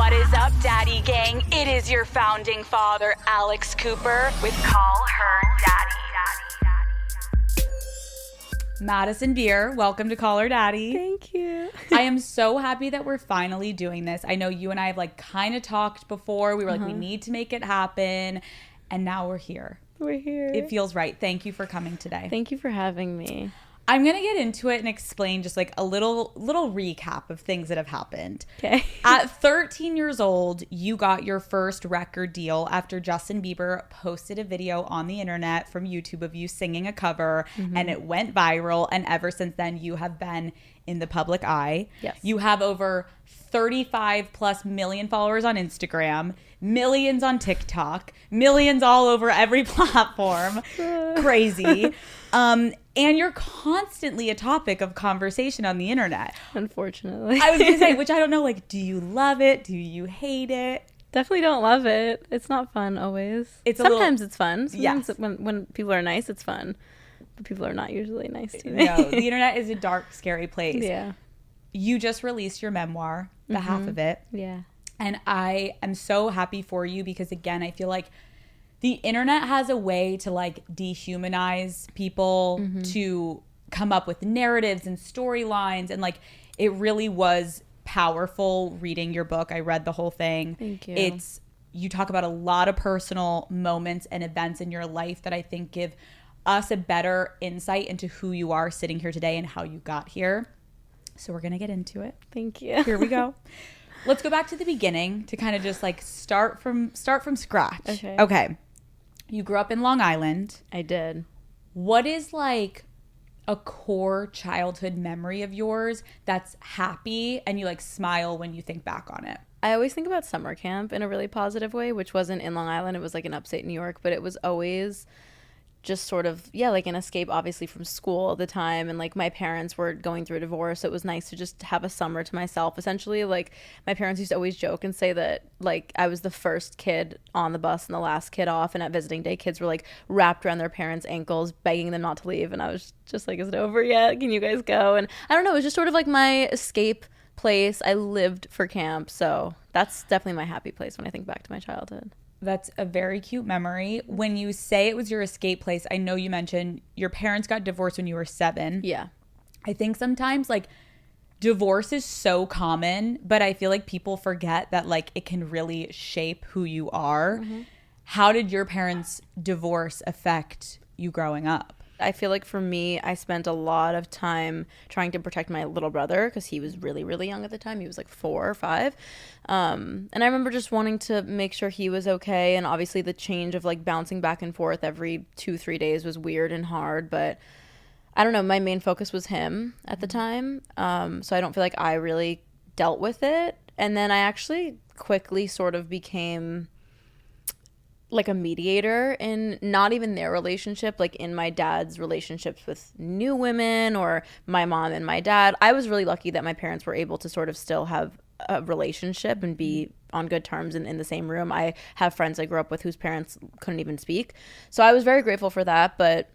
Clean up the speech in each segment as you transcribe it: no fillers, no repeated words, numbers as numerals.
What is up, Daddy Gang? It is your founding father, Alex Cooper, with Call Her Daddy. Madison Beer, welcome to Call Her Daddy. Thank you. I am so happy that we're finally doing this. I know you and I have like kind of talked before. We were like, we need to make it happen. And now we're here. We're here. It feels right. Thank you for coming today. Thank you for having me. I'm going to get into it and explain just like a little recap of things that have happened. Okay. At 13 years old, you got your first record deal after Justin Bieber posted a video on the internet from YouTube of you singing a cover, and it went viral. And ever since then, you have been in the public eye. Yes. You have over 35 plus million followers on Instagram, millions on TikTok, millions all over every platform. Crazy. And you're constantly a topic of conversation on the internet. Unfortunately. I was going to say, which I don't know, like, do you love it? Do you hate it? Definitely don't love it. It's not fun always. Sometimes it's fun. Sometimes when people are nice, it's fun. But people are not usually nice to me. No, the internet is a dark, scary place. Yeah. You just released your memoir, the half of it. Yeah. And I am so happy for you because, again, I feel like the internet has a way to like dehumanize people, to come up with narratives and storylines. And like, it really was powerful reading your book. I read the whole thing. Thank you. You talk about a lot of personal moments and events in your life that I think give us a better insight into who you are sitting here today and how you got here. So we're going to get into it. Thank you. Here we go. Let's go back to the beginning to kind of just like start from scratch. Okay. You grew up in Long Island. I did. What is like a core childhood memory of yours that's happy and you like smile when you think back on it? I always think about summer camp in a really positive way, which wasn't in Long Island. It was like in upstate New York, but it was always just sort of, like an escape, obviously, from school at the time. And like my parents were going through a divorce, so it was nice to just have a summer to myself. Essentially, like my parents used to always joke and say that like I was the first kid on the bus and the last kid off. And at visiting day, kids were like wrapped around their parents' ankles, begging them not to leave. And I was just like, is it over yet? Can you guys go? And I don't know, it was just sort of like my escape place. I lived for camp. So that's definitely my happy place when I think back to my childhood. That's a very cute memory. When you say it was your escape place, I know you mentioned your parents got divorced when you were 7. Yeah. I think sometimes like divorce is so common, but I feel like people forget that like it can really shape who you are. How did your parents' divorce affect you growing up? I feel like for me, I spent a lot of time trying to protect my little brother because he was really, really young at the time. He was like 4 or 5. And I remember just wanting to make sure he was okay. And obviously the change of like bouncing back and forth every 2-3 days was weird and hard. But I don't know, my main focus was him at the time. So I don't feel like I really dealt with it. And then I actually quickly sort of became like a mediator in not even their relationship, like in my dad's relationships with new women or my mom and my dad. I was really lucky that my parents were able to sort of still have a relationship and be on good terms and in the same room. I have friends I grew up with whose parents couldn't even speak. So I was very grateful for that. But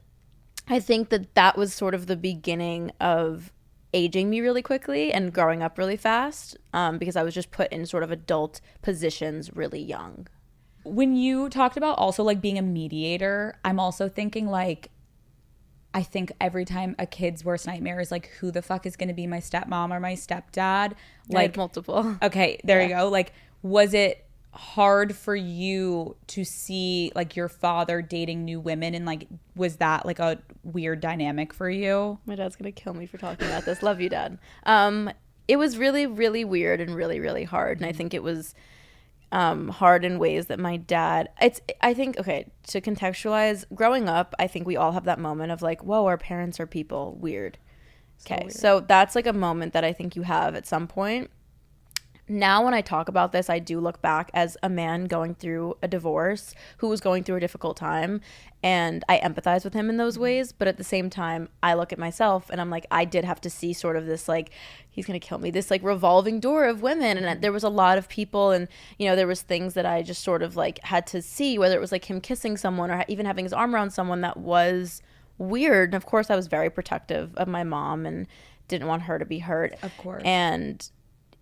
I think that was sort of the beginning of aging me really quickly and growing up really fast because I was just put in sort of adult positions really young. When you talked about also like being a mediator, I'm also thinking like, I think every time a kid's worst nightmare is like, who the fuck is going to be my stepmom or my stepdad? Like I had multiple. Okay, there you go. Like, was it hard for you to see like your father dating new women, and like was that like a weird dynamic for you? My dad's going to kill me for talking about this. Love you, Dad. It was really, really weird and really, really hard. And I think it was hard in ways that my dad, I think, okay, to contextualize, growing up, I think we all have that moment of like, whoa, our parents are people, weird. Okay, so that's like a moment that I think you have at some point. Now when I talk about this, I do look back as a man going through a divorce who was going through a difficult time, and I empathize with him in those ways. But at the same time, I look at myself and I'm like, I did have to see sort of this like, he's gonna kill me, this like revolving door of women. And there was a lot of people, and you know, there was things that I just sort of like had to see, whether it was like him kissing someone or even having his arm around someone, that was weird. And of course I was very protective of my mom and didn't want her to be hurt. Of course. And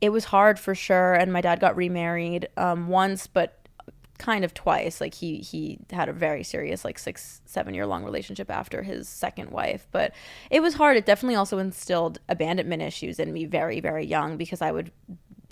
it was hard for sure. And my dad got remarried once, but kind of twice. Like he had a very serious, like 6-7 year long relationship after his second wife. But it was hard. It definitely also instilled abandonment issues in me very, very young, because I would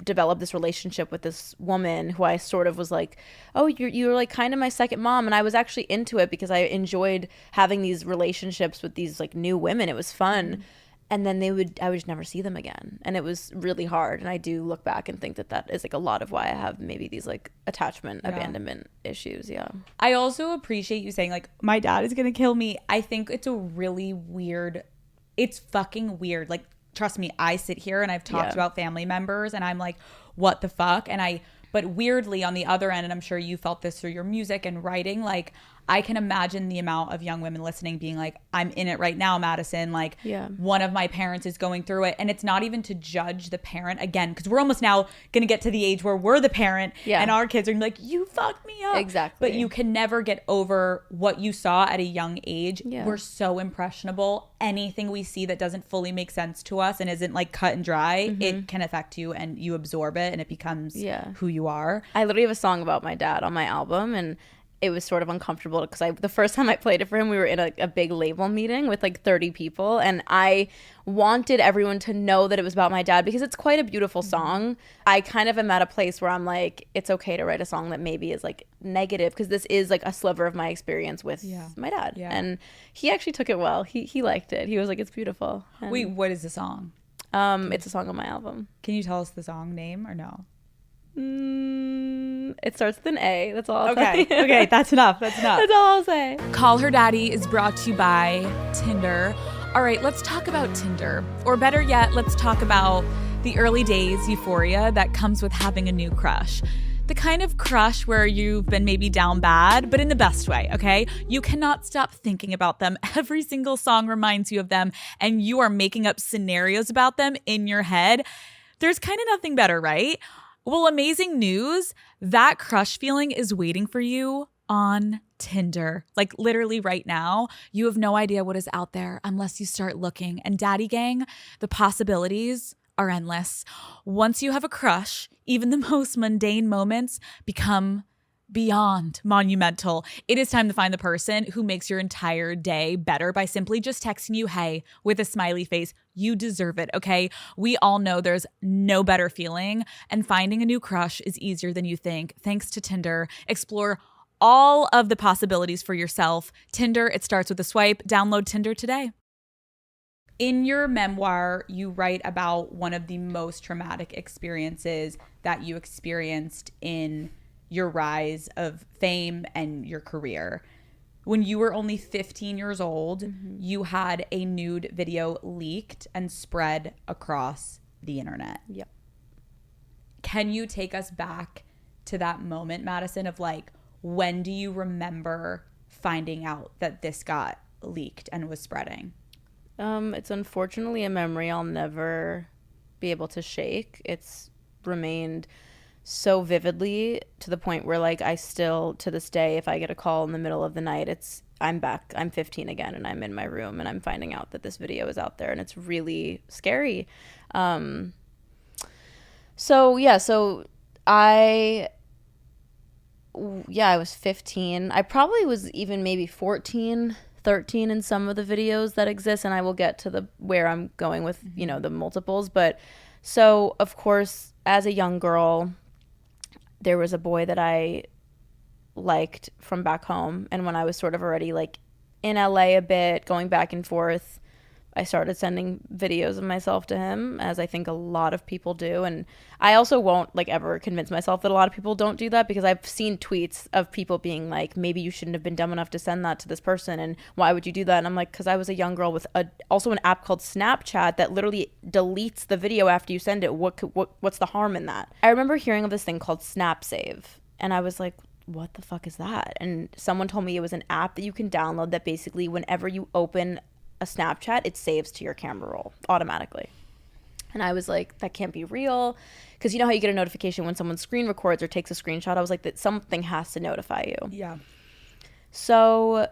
develop this relationship with this woman who I sort of was like, oh, you're like kind of my second mom. And I was actually into it because I enjoyed having these relationships with these like new women. It was fun. And then I would just never see them again. And it was really hard. And I do look back and think that is like a lot of why I have maybe these like attachment, abandonment issues. Yeah. I also appreciate you saying like, my dad is going to kill me. I think it's a really weird, it's fucking weird. Like, trust me, I sit here and I've talked about family members and I'm like, what the fuck? But weirdly on the other end, and I'm sure you felt this through your music and writing, like I can imagine the amount of young women listening being like, I'm in it right now, Madison. Like one of my parents is going through it. And it's not even to judge the parent again, because we're almost now going to get to the age where we're the parent and our kids are gonna be like, you fucked me up. Exactly. But you can never get over what you saw at a young age. Yeah. We're so impressionable. Anything we see that doesn't fully make sense to us and isn't like cut and dry, it can affect you and you absorb it and it becomes who you are. I literally have a song about my dad on my album, and it was sort of uncomfortable because the first time I played it for him, we were in a big label meeting with like 30 people, and I wanted everyone to know that it was about my dad because it's quite a beautiful song. I kind of am at a place where I'm like, it's okay to write a song that maybe is like negative, because this is like a sliver of my experience with my dad. And he actually took it well. He liked it. He was like, it's beautiful. And wait, what is the song? It's a song on my album. Can you tell us the song name or no? It starts with an A. That's all I'll say. Okay, that's enough. That's enough. That's all I'll say. Call Her Daddy is brought to you by Tinder. All right, let's talk about Tinder. Or better yet, let's talk about the early days euphoria that comes with having a new crush. The kind of crush where you've been maybe down bad, but in the best way, okay? You cannot stop thinking about them. Every single song reminds you of them, and you are making up scenarios about them in your head. There's kind of nothing better, right? Well, amazing news, that crush feeling is waiting for you on Tinder. Like literally right now, you have no idea what is out there unless you start looking. And Daddy Gang, the possibilities are endless. Once you have a crush, even the most mundane moments become beyond monumental. It is time to find the person who makes your entire day better by simply just texting you, hey, with a smiley face. You deserve it, okay? We all know there's no better feeling, and finding a new crush is easier than you think. Thanks to Tinder. Explore all of the possibilities for yourself. Tinder, it starts with a swipe. Download Tinder today. In your memoir, you write about one of the most traumatic experiences that you experienced in your rise of fame and your career. When you were only 15 years old, you had a nude video leaked and spread across the internet. Yep. Can you take us back to that moment, Madison, of like, when do you remember finding out that this got leaked and was spreading? It's unfortunately a memory I'll never be able to shake. It's remained so vividly to the point where like I still to this day, if I get a call in the middle of the night, I'm back, I'm 15 again, and I'm in my room and I'm finding out that this video is out there, and it's really scary. So I was 15. I probably was even maybe 14, 13 in some of the videos that exist, and I will get to where I'm going with, the multiples. But so of course, as a young girl, there was a boy that I liked from back home. And when I was sort of already like in LA a bit, going back and forth, I started sending videos of myself to him, as I think a lot of people do. And I also won't like ever convince myself that a lot of people don't do that, because I've seen tweets of people being like, maybe you shouldn't have been dumb enough to send that to this person, and why would you do that? And I'm like, because I was a young girl with also an app called Snapchat that literally deletes the video after you send it. What's the harm in that? I remember hearing of this thing called Snap Save, and I was like, what the fuck is that? And someone told me it was an app that you can download that basically whenever you open a Snapchat, it saves to your camera roll automatically. And I was like, that can't be real, because you know how you get a notification when someone screen records or takes a screenshot? I was like, that something has to notify you. Yeah. So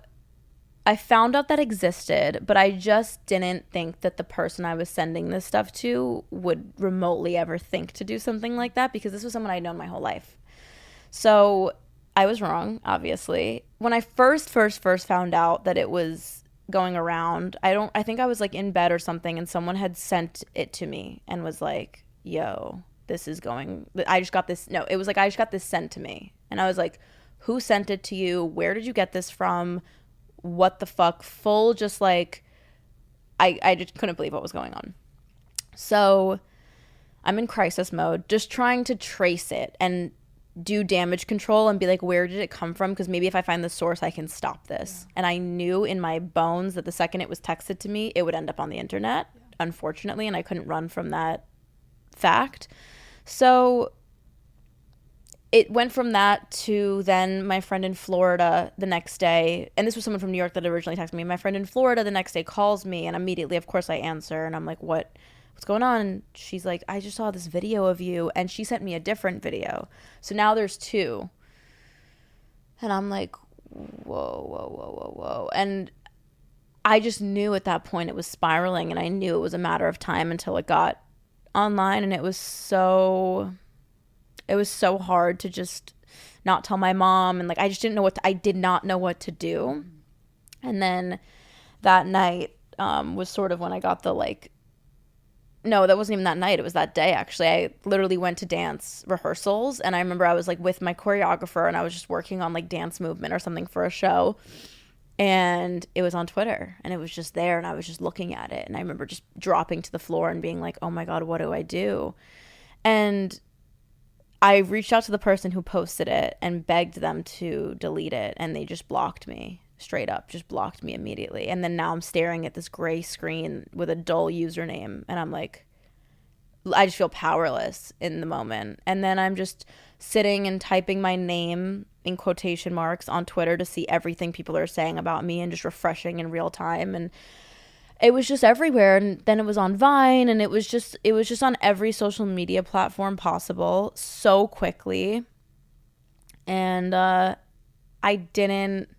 I found out that existed, but I just didn't think that the person I was sending this stuff to would remotely ever think to do something like that, because this was someone I'd known my whole life. So I was wrong, obviously. When I first found out that it was going around, I think I was like in bed or something, and someone had sent it to me and was like, yo, I just got this sent to me. And I was like, who sent it to you? Where did you get this from? What the fuck? Full just like, I just couldn't believe what was going on. So I'm in crisis mode, just trying to trace it and do damage control and be like, where did it come from? Because maybe if I find the source, I can stop this. Yeah. And I knew in my bones that the second it was texted to me, it would end up on the internet, unfortunately, and I couldn't run from that fact. So it went from that to then my friend in Florida the next day, and this was someone from New York that originally texted me. My friend in Florida the next day calls me, and immediately, of course, I answer, and I'm like, what's going on? And she's like, I just saw this video of you, and she sent me a different video. So now there's two. And I'm like, whoa. And I just knew at that point it was spiraling, and I knew it was a matter of time until it got online, and it was so hard to just not tell my mom, and like I did not know what to do. And then that night was sort of when I got the like, no, that wasn't even that night, it was that day actually. I literally went to dance rehearsals, and I remember I was like with my choreographer, and I was just working on like dance movement or something for a show, and it was on Twitter, and it was just there, and I was just looking at it, and I remember just dropping to the floor and being like, oh my God, what do I do? And I reached out to the person who posted it and begged them to delete it, and they just blocked me, straight up, just blocked me immediately. And then now I'm staring at this gray screen with a dull username, and I'm like, I just feel powerless in the moment. And then I'm just sitting and typing my name in quotation marks on Twitter to see everything people are saying about me, and just refreshing in real time. And it was just everywhere. And then it was on Vine, and it was just on every social media platform possible so quickly. And I didn't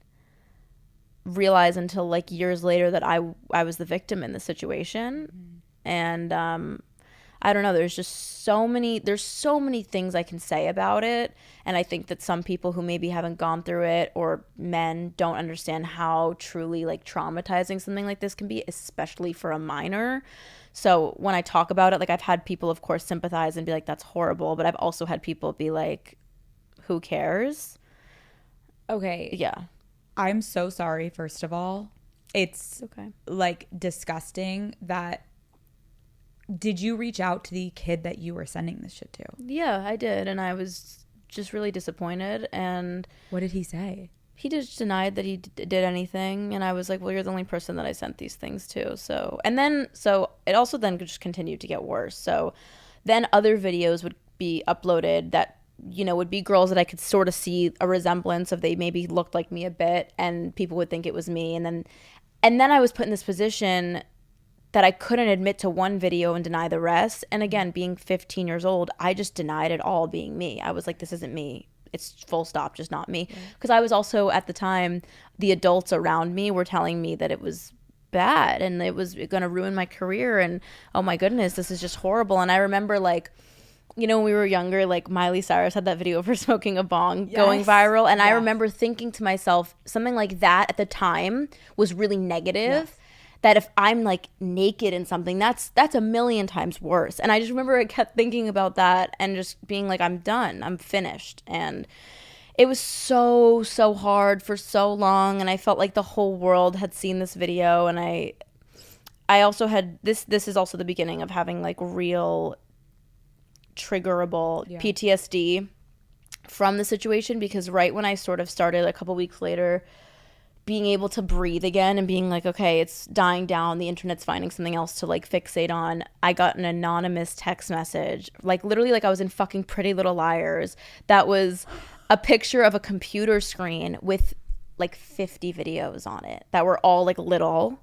realize until like years later that I was the victim in the situation. And I don't know, there's so many things I can say about it, and I think that some people who maybe haven't gone through it, or men, don't understand how truly like traumatizing something like this can be, especially for a minor. So when I talk about it, like I've had people of course sympathize and be like, that's horrible, but I've also had people be like, who cares? Okay. Yeah. I'm so sorry, first of all. It's okay. Like disgusting that. Did you reach out to the kid that you were sending this shit to? Yeah, I did, and I was just really disappointed. And what did he say? He just denied that he did anything, and I was like, well, you're the only person that I sent these things to. So it also then just continued to get worse. So then other videos would be uploaded that, you know, would be girls that I could sort of see a resemblance of. They maybe looked like me a bit, and people would think it was me. And then I was put in this position that I couldn't admit to one video and deny the rest. And again, being 15 years old, I just denied it all being me. I was like, this isn't me. It's full stop, just not me. Because I was also, at the time, the adults around me were telling me that it was bad and it was going to ruin my career. And oh my goodness, this is just horrible. And I remember, like, you know, when we were younger, like Miley Cyrus had that video of her smoking a bong going viral. And I remember thinking to myself, something like that at the time was really negative. Yes. That if I'm like naked in something, that's a million times worse. And I just remember I kept thinking about that and just being like, I'm done, I'm finished. And it was so hard for so long, and I felt like the whole world had seen this video. And I also had this is also the beginning of having like real triggerable PTSD from the situation, because right when I sort of started a couple weeks later being able to breathe again and being like, okay, it's dying down, the internet's finding something else to like fixate on, I got an anonymous text message, like literally like I was in fucking Pretty Little Liars, that was a picture of a computer screen with like 50 videos on it that were all like little,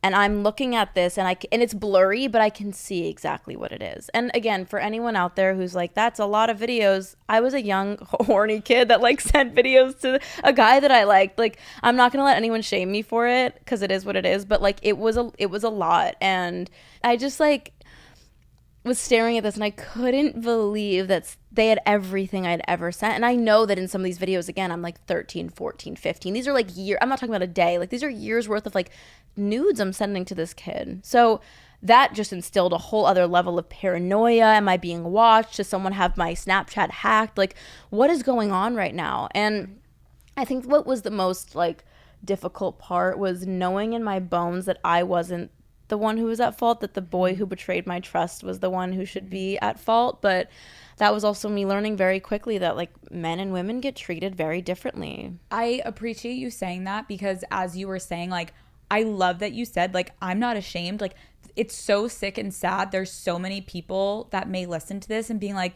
And I'm looking at this and it's blurry, but I can see exactly what it is. And again, for anyone out there who's like, that's a lot of videos. I was a young, horny kid that like sent videos to a guy that I liked. Like, I'm not going to let anyone shame me for it because it is what it is. But like, it was a lot. And I just like was staring at this and I couldn't believe that they had everything I'd ever sent. And I know that in some of these videos, again, I'm like 13, 14, 15. These are like I'm not talking about a day. Like, these are years worth of like nudes I'm sending to this kid. So that just instilled a whole other level of paranoia. Am I being watched? Does someone have my Snapchat hacked? Like, what is going on right now? And I think what was the most like difficult part was knowing in my bones that I wasn't the one who was at fault, that the boy who betrayed my trust was the one who should be at fault. But that was also me learning very quickly that like men and women get treated very differently. I appreciate you saying that, because as you were saying, like, I love that you said, like, I'm not ashamed. Like, it's so sick and sad. There's so many people that may listen to this and being like,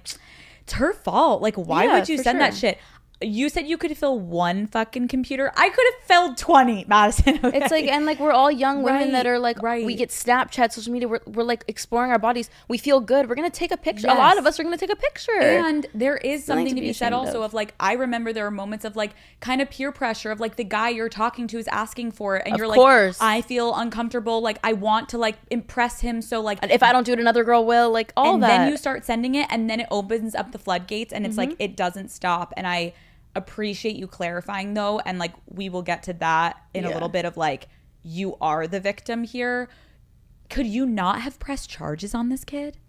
it's her fault. Like, why would you send that shit? You said you could fill one fucking computer. I could have filled 20, Madison. Okay? It's like, and like, we're all young women that are like, we get Snapchat, social media. We're like exploring our bodies. We feel good. We're going to take a picture. Yes. A lot of us are going to take a picture. And there is something to be said also of like, I remember there are moments of like kind of peer pressure of like the guy you're talking to is asking for it. And you're like, I feel uncomfortable. Like, I want to like impress him. So like, and if I don't do it, another girl will, like all and that. And then you start sending it and then it opens up the floodgates and it's like, it doesn't stop. And I appreciate you clarifying though, and like we will get to that in a little bit of like, you are the victim here. Could you not have pressed charges on this kid?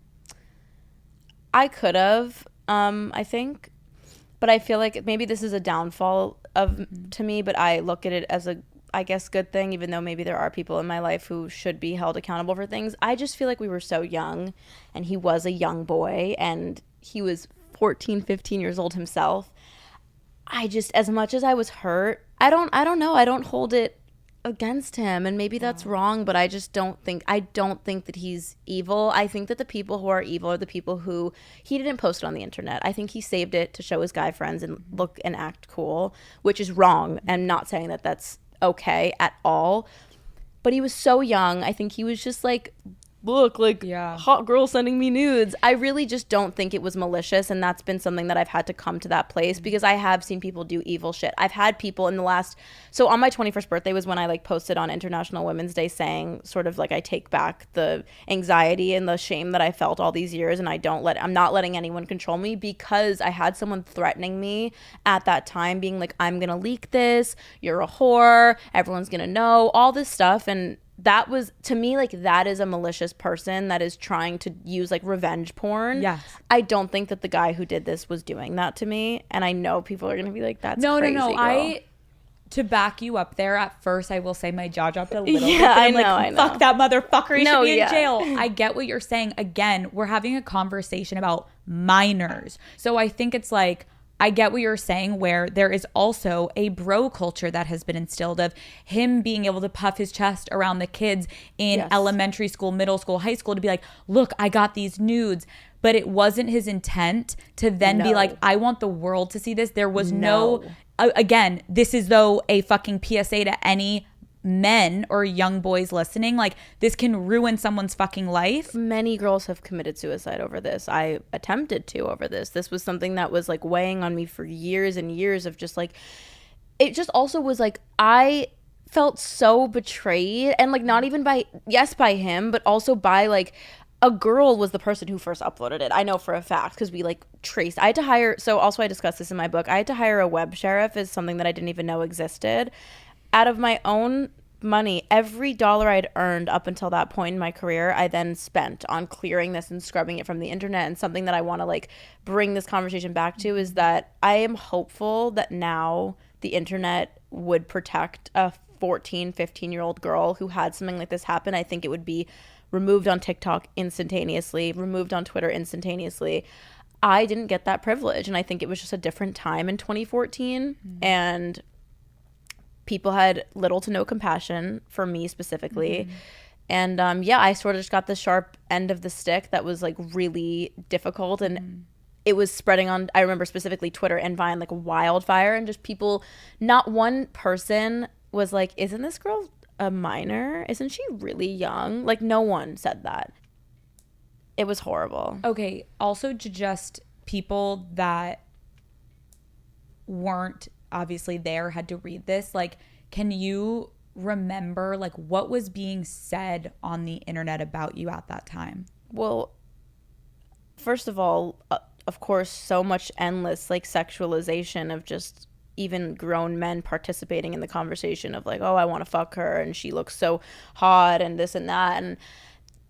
I could have, I think, but I feel like maybe this is a downfall of to me, but I look at it as a, I guess, good thing, even though maybe there are people in my life who should be held accountable for things. I just feel like we were so young, and he was a young boy, and he was 14, 15 years old himself. I just, as much as I was hurt, I don't know. I don't hold it against him, and maybe that's wrong, but I just don't think that he's evil. I think that the people who are evil are the people who, he didn't post it on the internet. I think he saved it to show his guy friends and look and act cool, which is wrong. I'm not saying that that's okay at all, but he was so young. I think he was just like, look, like, hot girl sending me nudes. I really just don't think it was malicious, and that's been something that I've had to come to that place, because I have seen people do evil shit. I've had people in the last, so on my 21st birthday was when I like posted on International Women's Day saying sort of like, I take back the anxiety and the shame that I felt all these years, and I'm not letting anyone control me, because I had someone threatening me at that time, being like, I'm gonna leak this, you're a whore, everyone's gonna know, all this stuff. And that was, to me, like, that is a malicious person that is trying to use like revenge porn. Yes. I don't think that the guy who did this was doing that to me. And I know people are going to be like, that's crazy, girl. To back you up there, at first, I will say my jaw dropped a little bit. Yeah, I know. Fuck that motherfucker. He should be in jail. I get what you're saying. Again, we're having a conversation about minors. So I think it's like, I get what you're saying, where there is also a bro culture that has been instilled of him being able to puff his chest around the kids in elementary school, middle school, high school, to be like, look, I got these nudes. But it wasn't his intent to then be like, I want the world to see this. There was no again, this is though a fucking PSA to any men or young boys listening. Like, this can ruin someone's fucking life. Many girls have committed suicide over this. I attempted to over this. This was something that was like weighing on me for years and years of just like, it just also was like, I felt so betrayed, and like, not even by him, but also by like, a girl was the person who first uploaded it. I know for a fact, because we like traced. I had to hire, so also I discussed this in my book, I had to hire a web sheriff, as something that I didn't even know existed. Out of my own money, every dollar I'd earned up until that point in my career, I then spent on clearing this and scrubbing it from the internet. And something that I want to like bring this conversation back to is that I am hopeful that now the internet would protect a 14, 15-year-old girl who had something like this happen. I think it would be removed on TikTok instantaneously, removed on Twitter instantaneously. I didn't get that privilege, and I think it was just a different time in 2014, and people had little to no compassion for me specifically. And I sort of just got the sharp end of the stick that was like really difficult, and it was spreading on, I remember specifically Twitter and Vine like wildfire, and just people, not one person was like, isn't this girl a minor? Isn't she really young? Like, no one said that. It was horrible. Okay, also to just people that weren't obviously there had to read this, like, can you remember like what was being said on the internet about you at that time? Well, first of all, of course, so much endless like sexualization of just even grown men participating in the conversation of like, oh, I want to fuck her and she looks so hot and this and that. And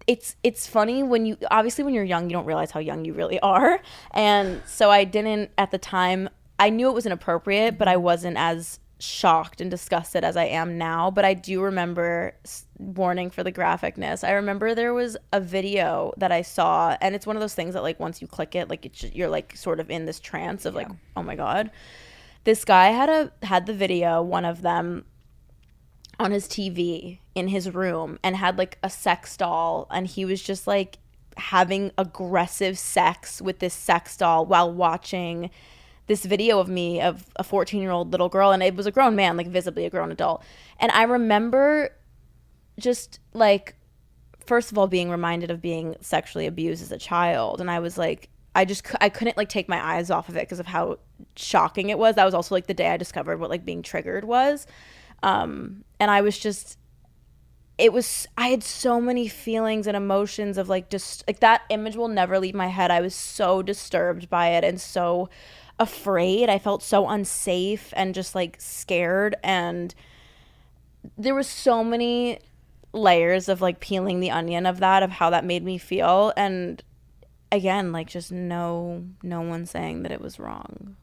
it's funny when you, obviously when you're young, you don't realize how young you really are. And so I didn't at the time, I knew it was inappropriate, but I wasn't as shocked and disgusted as I am now. But I do remember, warning for the graphicness, I remember there was a video that I saw, and it's one of those things that like once you click it, like you're like sort of in this trance of like, oh my God. This guy had the video, one of them, on his TV in his room and had like a sex doll, and he was just like having aggressive sex with this sex doll while watching this video of me of a 14-year-old little girl, and it was a grown man, like visibly a grown adult. And I remember just like, first of all, being reminded of being sexually abused as a child, and I was like, I couldn't like take my eyes off of it because of how shocking it was. That was also like the day I discovered what like being triggered was. And I was just, I had so many feelings and emotions of like, just like that image will never leave my head. I was so disturbed by it and so afraid. I felt so unsafe and just like scared. And there was so many layers of like peeling the onion of that, of how that made me feel. And again, like just no one saying that it was wrong.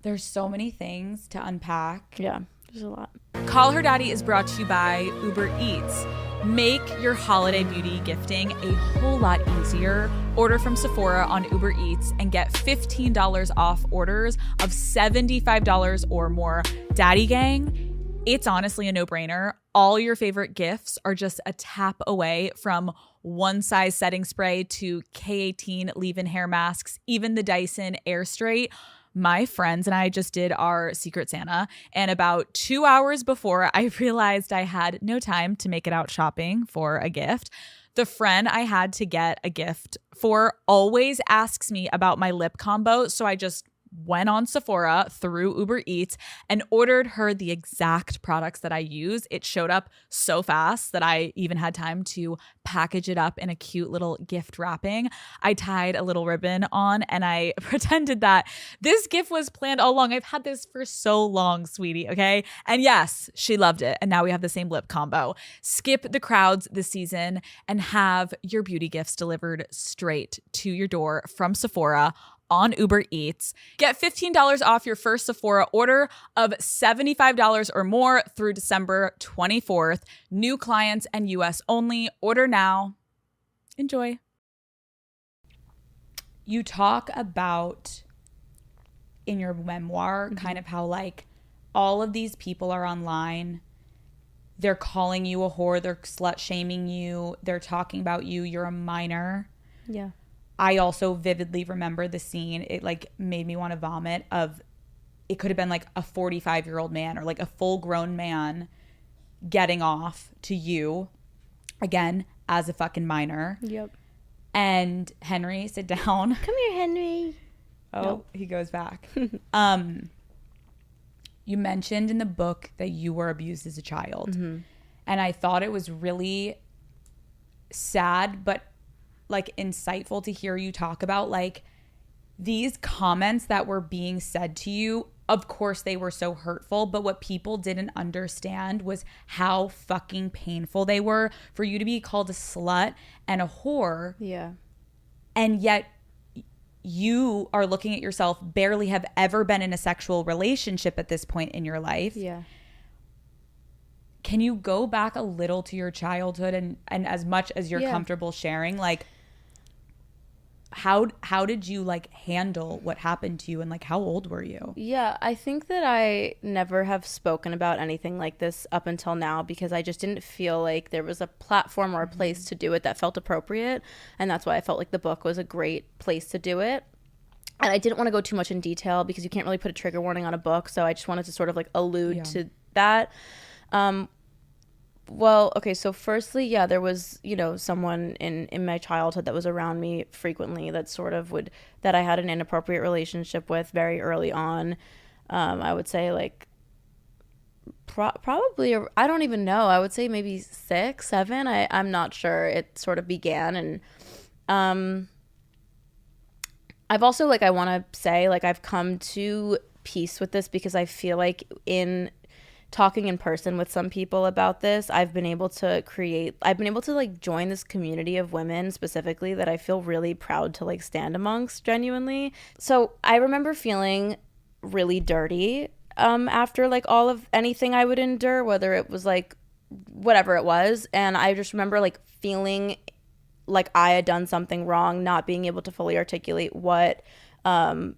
There's so many things to unpack. Yeah, there's a lot. Call Her Daddy is brought to you by Uber Eats. Make your holiday beauty gifting a whole lot easier. Order from Sephora on Uber Eats and get $15 off orders of $75 or more. Daddy Gang, it's honestly a no-brainer. All your favorite gifts are just a tap away, from one size setting spray to K18 leave-in hair masks, even the Dyson Air Straight. My friends and I just did our Secret Santa, and about 2 hours before I realized I had no time to make it out shopping for a gift, the friend I had to get a gift for always asks me about my lip combo, so I just went on Sephora through Uber Eats and ordered her the exact products that I use. It showed up so fast that I even had time to package it up in a cute little gift wrapping. I tied a little ribbon on and I pretended that this gift was planned all along. I've had this for so long, sweetie, okay? And yes, she loved it. And now we have the same lip combo. Skip the crowds this season and have your beauty gifts delivered straight to your door from Sephora on Uber Eats. Get $15 off your first Sephora order of $75 or more through December 24th. New clients and US only. Order now. Enjoy. You talk about in your memoir kind of how like all of these people are online. They're calling you a whore. They're slut shaming you. They're talking about you. You're a minor. Yeah. I also vividly remember the scene. It like made me want to vomit. Of it could have been like a 45-year-old man or like a full-grown man getting off to you again as a fucking minor. Yep. And Henry, sit down. Come here, Henry. Oh, Nope. He goes back. You mentioned in the book that you were abused as a child. Mm-hmm. And I thought it was really sad, but like insightful to hear you talk about like these comments that were being said to you. Of course they were so hurtful, but what people didn't understand was how fucking painful they were for you to be called a slut and a whore. Yeah. And yet you are looking at yourself, barely have ever been in a sexual relationship at this point in your life. Yeah. Can you go back a little to your childhood and as much as you're comfortable sharing, like how did you like handle what happened to you, and like how old were you? Yeah, I think that I never have spoken about anything like this up until now because I just didn't feel like there was a platform or a place to do it that felt appropriate, and that's why I felt like the book was a great place to do it. And I didn't want to go too much in detail because you can't really put a trigger warning on a book, so I just wanted to sort of like allude to that. Well, okay, so firstly, yeah, there was, you know, someone in my childhood that was around me frequently that sort of that I had an inappropriate relationship with very early on. I would say like probably, I don't even know. I would say maybe 6, 7. I'm not sure. It sort of began. And I've also, like, I want to say, like, I've come to peace with this because I feel like in talking in person with some people about this, I've been able to like join this community of women specifically that I feel really proud to like stand amongst genuinely. So I remember feeling really dirty after like all of anything I would endure, whether it was like whatever it was. And I just remember like feeling like I had done something wrong, not being able to fully articulate what, I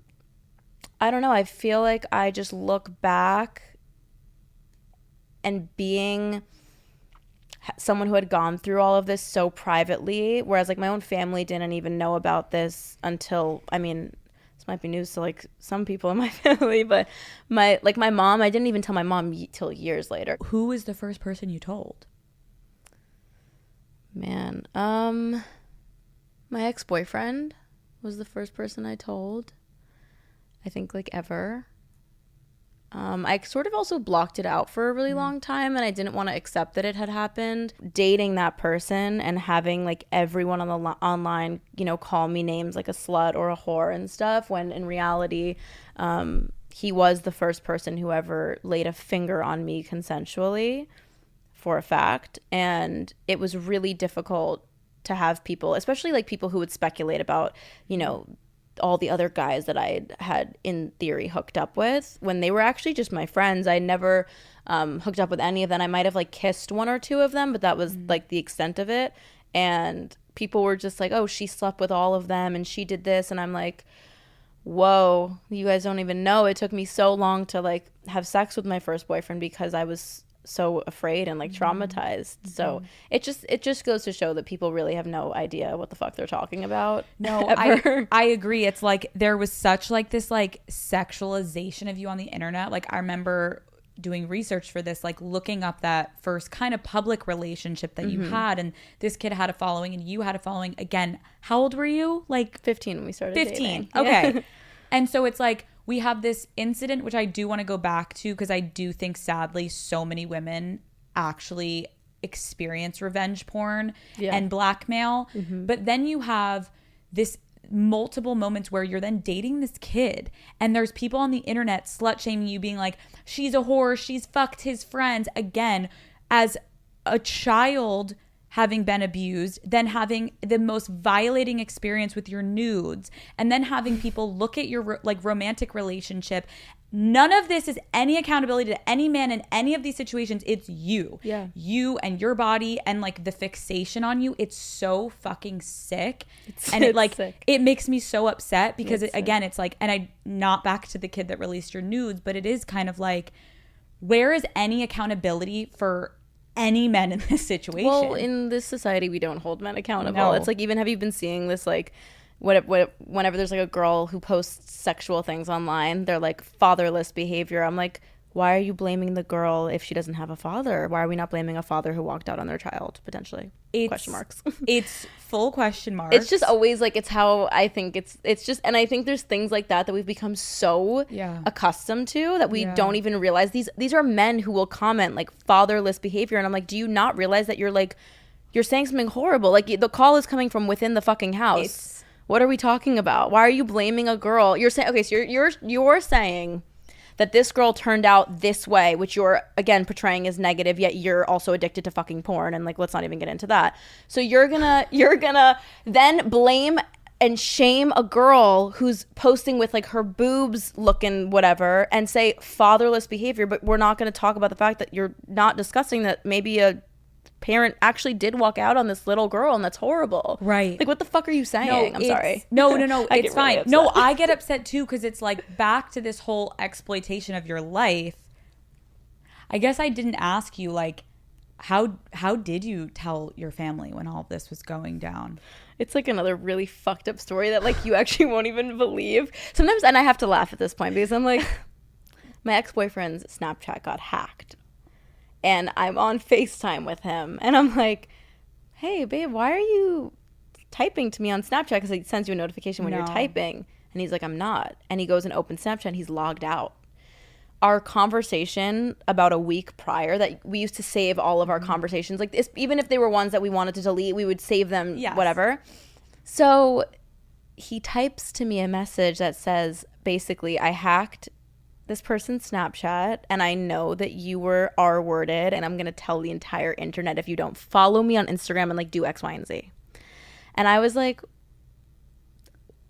don't know. I feel like I just look back and being someone who had gone through all of this so privately, whereas like my own family didn't even know about this until, I mean, this might be news to like some people in my family, but my mom, I didn't even tell my mom till years later. Who was the first person you told? Man, my ex-boyfriend was the first person I told, I think, like, ever. I sort of also blocked it out for a really long time, and I didn't want to accept that it had happened. Dating that person and having like everyone on the online, you know, call me names like a slut or a whore and stuff, when in reality, he was the first person who ever laid a finger on me consensually, for a fact. And it was really difficult to have people, especially like people who would speculate about, you know, all the other guys that I had in theory hooked up with, when they were actually just my friends. I never hooked up with any of them. I might have like kissed 1 or 2 of them, but that was like the extent of it. And people were just like, oh, she slept with all of them and she did this. And I'm like, whoa, you guys don't even know. It took me so long to like have sex with my first boyfriend because I was so afraid and like traumatized. So it just goes to show that people really have no idea what the fuck they're talking about. No, I agree. It's like there was such like this like sexualization of you on the internet. Like I remember doing research for this, like looking up that first kind of public relationship that you had, and this kid had a following and you had a following. Again, how old were you? Like 15 when we started 15. dating. Okay. Yeah. And so it's like we have this incident, which I do want to go back to because I do think sadly so many women actually experience revenge porn and blackmail. But then you have this multiple moments where you're then dating this kid and there's people on the internet slut shaming you, being like, she's a whore, she's fucked his friends. Again, as a child having been abused, then having the most violating experience with your nudes, and then having people look at your like romantic relationship. None of this is any accountability to any man in any of these situations. It's you. Yeah. You and your body and like the fixation on you. It's so fucking sick. It makes me so upset because again, it's like, and I not back to the kid that released your nudes, but it is kind of like, where is any accountability for any men in this situation? Well, in this society, we don't hold men accountable. No. It's like, even have you been seeing this, like, whenever there's like a girl who posts sexual things online, they're like fatherless behavior. I'm like, why are you blaming the girl if she doesn't have a father? Why are we not blaming a father who walked out on their child potentially? Question marks. It's full question marks. It's just always like, it's how I think it's just, and I think there's things like that we've become so accustomed to that we don't even realize these are men who will comment like fatherless behavior, and I'm like, do you not realize that you're saying something horrible? Like, the call is coming from within the fucking house. What are we talking about? Why are you blaming a girl? You're saying, okay, so you're saying that this girl turned out this way, which you're, again, portraying as negative, yet you're also addicted to fucking porn, and like, let's not even get into that. So you're gonna then blame and shame a girl who's posting with like her boobs looking whatever and say fatherless behavior, but we're not gonna talk about the fact that you're not discussing that maybe a parent actually did walk out on this little girl, and that's horrible. Right. Like, what the fuck are you saying? I'm sorry. No, it's fine. Really, no, I get upset too, because it's like back to this whole exploitation of your life. I guess I didn't ask you, like, how did you tell your family when all of this was going down? It's like another really fucked up story that like you actually won't even believe. Sometimes, and I have to laugh at this point because I'm like, my ex-boyfriend's Snapchat got hacked. and I'm on FaceTime with him, and I'm like, hey babe, why are you typing to me on Snapchat? Because it sends you a notification when you're typing. And he's like, I'm not. And he goes and opens Snapchat and he's logged out. Our conversation about a week prior, that we used to save all of our conversations like this, even if they were ones that we wanted to delete, we would save them, whatever. So he types to me a message that says, basically, I hacked this person's Snapchat and I know that you were R-worded and I'm going to tell the entire internet if you don't follow me on Instagram and like do X, Y, and Z. And I was like,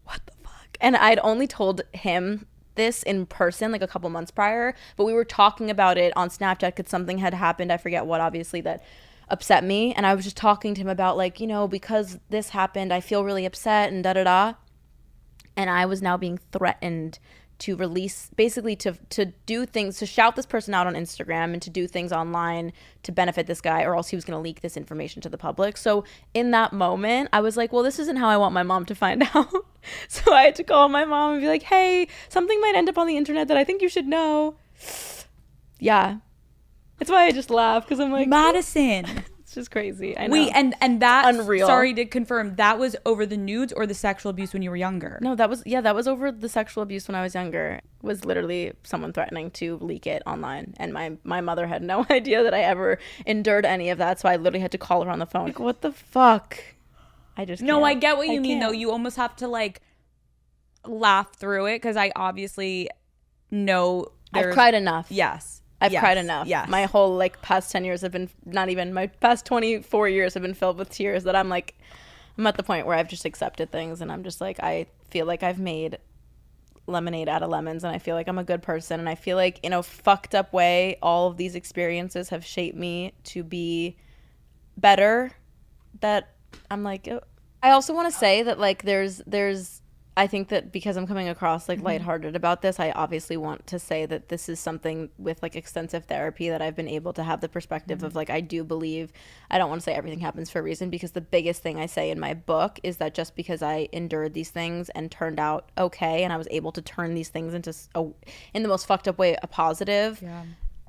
what the fuck? And I'd only told him this in person like a couple months prior, but we were talking about it on Snapchat because something had happened, I forget what, obviously, that upset me. And I was just talking to him about like, you know, because this happened, I feel really upset and da-da-da. And I was now being threatened to release, basically to do things, to shout this person out on Instagram and to do things online to benefit this guy, or else he was going to leak this information to the public. So in that moment, I was like, well, this isn't how I want my mom to find out. So I had to call my mom and be like, hey, something might end up on the internet that I think you should know. Yeah. That's why I just laugh, because I'm like, Madison. It's just crazy. I know. Wait, and that, unreal. Sorry to confirm, that was over the nudes or the sexual abuse when you were younger? No, that was over the sexual abuse when I was younger. It was literally someone threatening to leak it online, and my mother had no idea that I ever endured any of that, so I literally had to call her on the phone. Like, what the fuck? I just No, can't. I get what you mean, can't. though. You almost have to like laugh through it, because I obviously know I've cried enough. Yes. I've cried enough. Yes. My whole like past 10 years have been, not even, my past 24 years have been filled with tears, that I'm like, I'm at the point where I've just accepted things, and I'm just like, I feel like I've made lemonade out of lemons, and I feel like I'm a good person, and I feel like in a fucked up way, all of these experiences have shaped me to be better. That I'm like, I also want to say that like there's I think that because I'm coming across like lighthearted about this, I obviously want to say that this is something with like extensive therapy that I've been able to have the perspective of like, I do believe, I don't want to say everything happens for a reason, because the biggest thing I say in my book is that just because I endured these things and turned out okay, and I was able to turn these things into in the most fucked up way, a positive,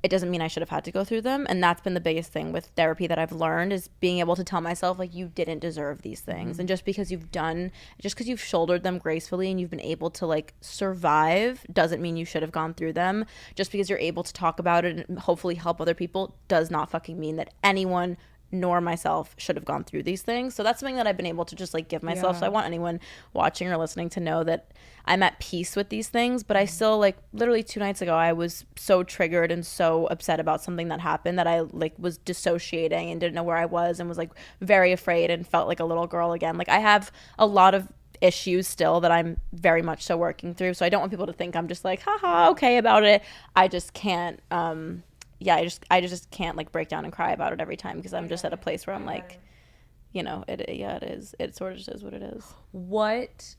it doesn't mean I should have had to go through them. And that's been the biggest thing with therapy that I've learned, is being able to tell myself like, you didn't deserve these things. And just because you've shouldered them gracefully and you've been able to like survive doesn't mean you should have gone through them. Just because you're able to talk about it and hopefully help other people does not fucking mean that anyone nor myself should have gone through these things. So that's something that I've been able to just like give myself. So I want anyone watching or listening to know that I'm at peace with these things, but I still, like, literally 2 nights ago, I was so triggered and so upset about something that happened that I like was dissociating and didn't know where I was, and was like very afraid and felt like a little girl again. Like, I have a lot of issues still that I'm very much so working through. So I don't want people to think I'm just like, haha, okay about it. I just can't, I just can't like break down and cry about it every time, because I'm just at a place where I'm like, you know, it sort of just is what it is. What,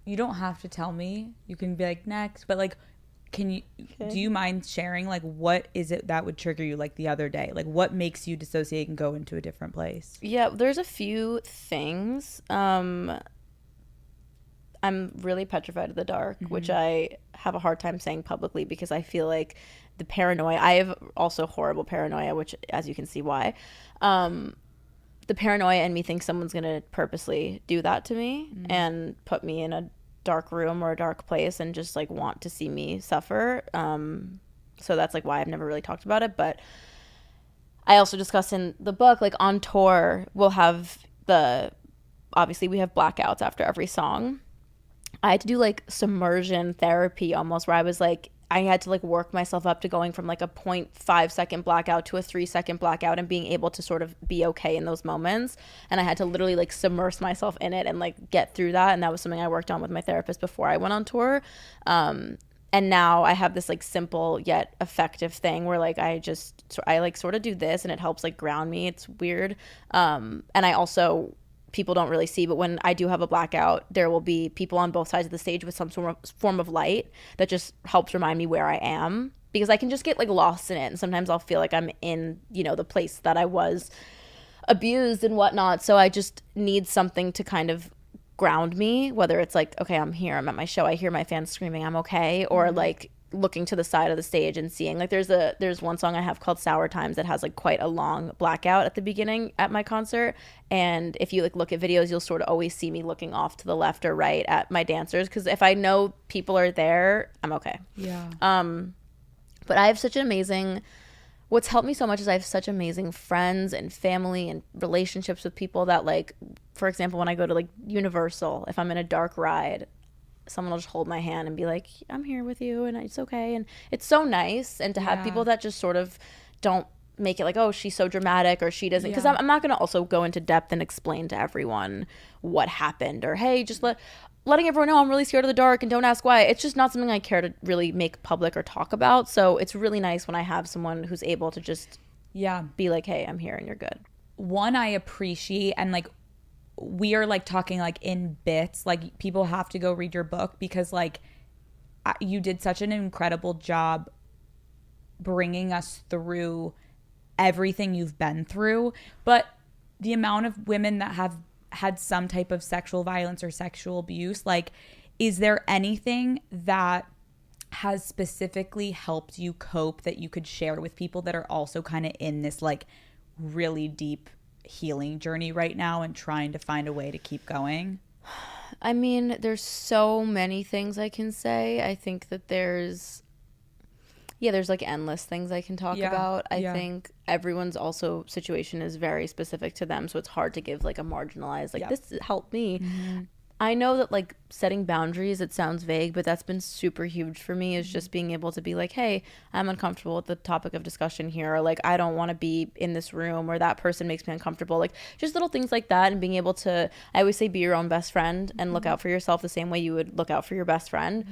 you don't have to tell me, you can be like next, but like, do you mind sharing like what is it that would trigger you, like the other day, like what makes you dissociate and go into a different place? Yeah, there's a few things. I'm really petrified of the dark, which I have a hard time saying publicly, because I feel like the paranoia, I have also horrible paranoia, which as you can see why. The paranoia in me thinks someone's going to purposely do that to me and put me in a dark room or a dark place and just like want to see me suffer. So that's like why I've never really talked about it. But I also discuss in the book, like on tour, we'll have obviously we have blackouts after every song. I had to do like submersion therapy almost, where I was like, I had to like work myself up to going from like a 0.5 second blackout to a 3 second blackout, and being able to sort of be okay in those moments. And I had to literally like submerge myself in it and like get through that. And that was something I worked on with my therapist before I went on tour. And now I have this like simple yet effective thing where like I like sort of do this, and it helps like ground me. It's weird. And I also, people don't really see, but when I do have a blackout, there will be people on both sides of the stage with some form of light that just helps remind me where I am, because I can just get like lost in it, and sometimes I'll feel like I'm in, you know, the place that I was abused and whatnot. So I just need something to kind of ground me, whether it's like, okay, I'm here, I'm at my show, I hear my fans screaming, I'm okay, or like looking to the side of the stage and seeing, like, there's one song I have called Sour Times that has like quite a long blackout at the beginning at my concert, and if you like look at videos, you'll sort of always see me looking off to the left or right at my dancers, because if I know people are there, I'm okay. Yeah. But I have such an amazing, what's helped me so much is I have such amazing friends and family and relationships with people that, like, for example, when I go to like Universal, if I'm in a dark ride, someone will just hold my hand and be like, I'm here with you and it's okay. And it's so nice. And to have people that just sort of don't make it like, oh, she's so dramatic or she doesn't. Because I'm not going to also go into depth and explain to everyone what happened, or, hey, just letting everyone know I'm really scared of the dark and don't ask why. It's just not something I care to really make public or talk about. So it's really nice when I have someone who's able to just be like, hey, I'm here and you're good. One, I appreciate, and like, we are like talking like in bits, like people have to go read your book, because like you did such an incredible job bringing us through everything you've been through. But the amount of women that have had some type of sexual violence or sexual abuse, like, is there anything that has specifically helped you cope that you could share with people that are also kind of in this like really deep healing journey right now and trying to find a way to keep going? I mean, there's so many things I can say. I think that there's like endless things I can talk about. I think everyone's also situation is very specific to them, so it's hard to give like a marginalized, like, this helped me. I know that like setting boundaries, it sounds vague, but that's been super huge for me, is just being able to be like, hey, I'm uncomfortable with the topic of discussion here, or like, I don't want to be in this room, or that person makes me uncomfortable. Like, just little things like that. And being able to, I always say, be your own best friend and look out for yourself the same way you would look out for your best friend,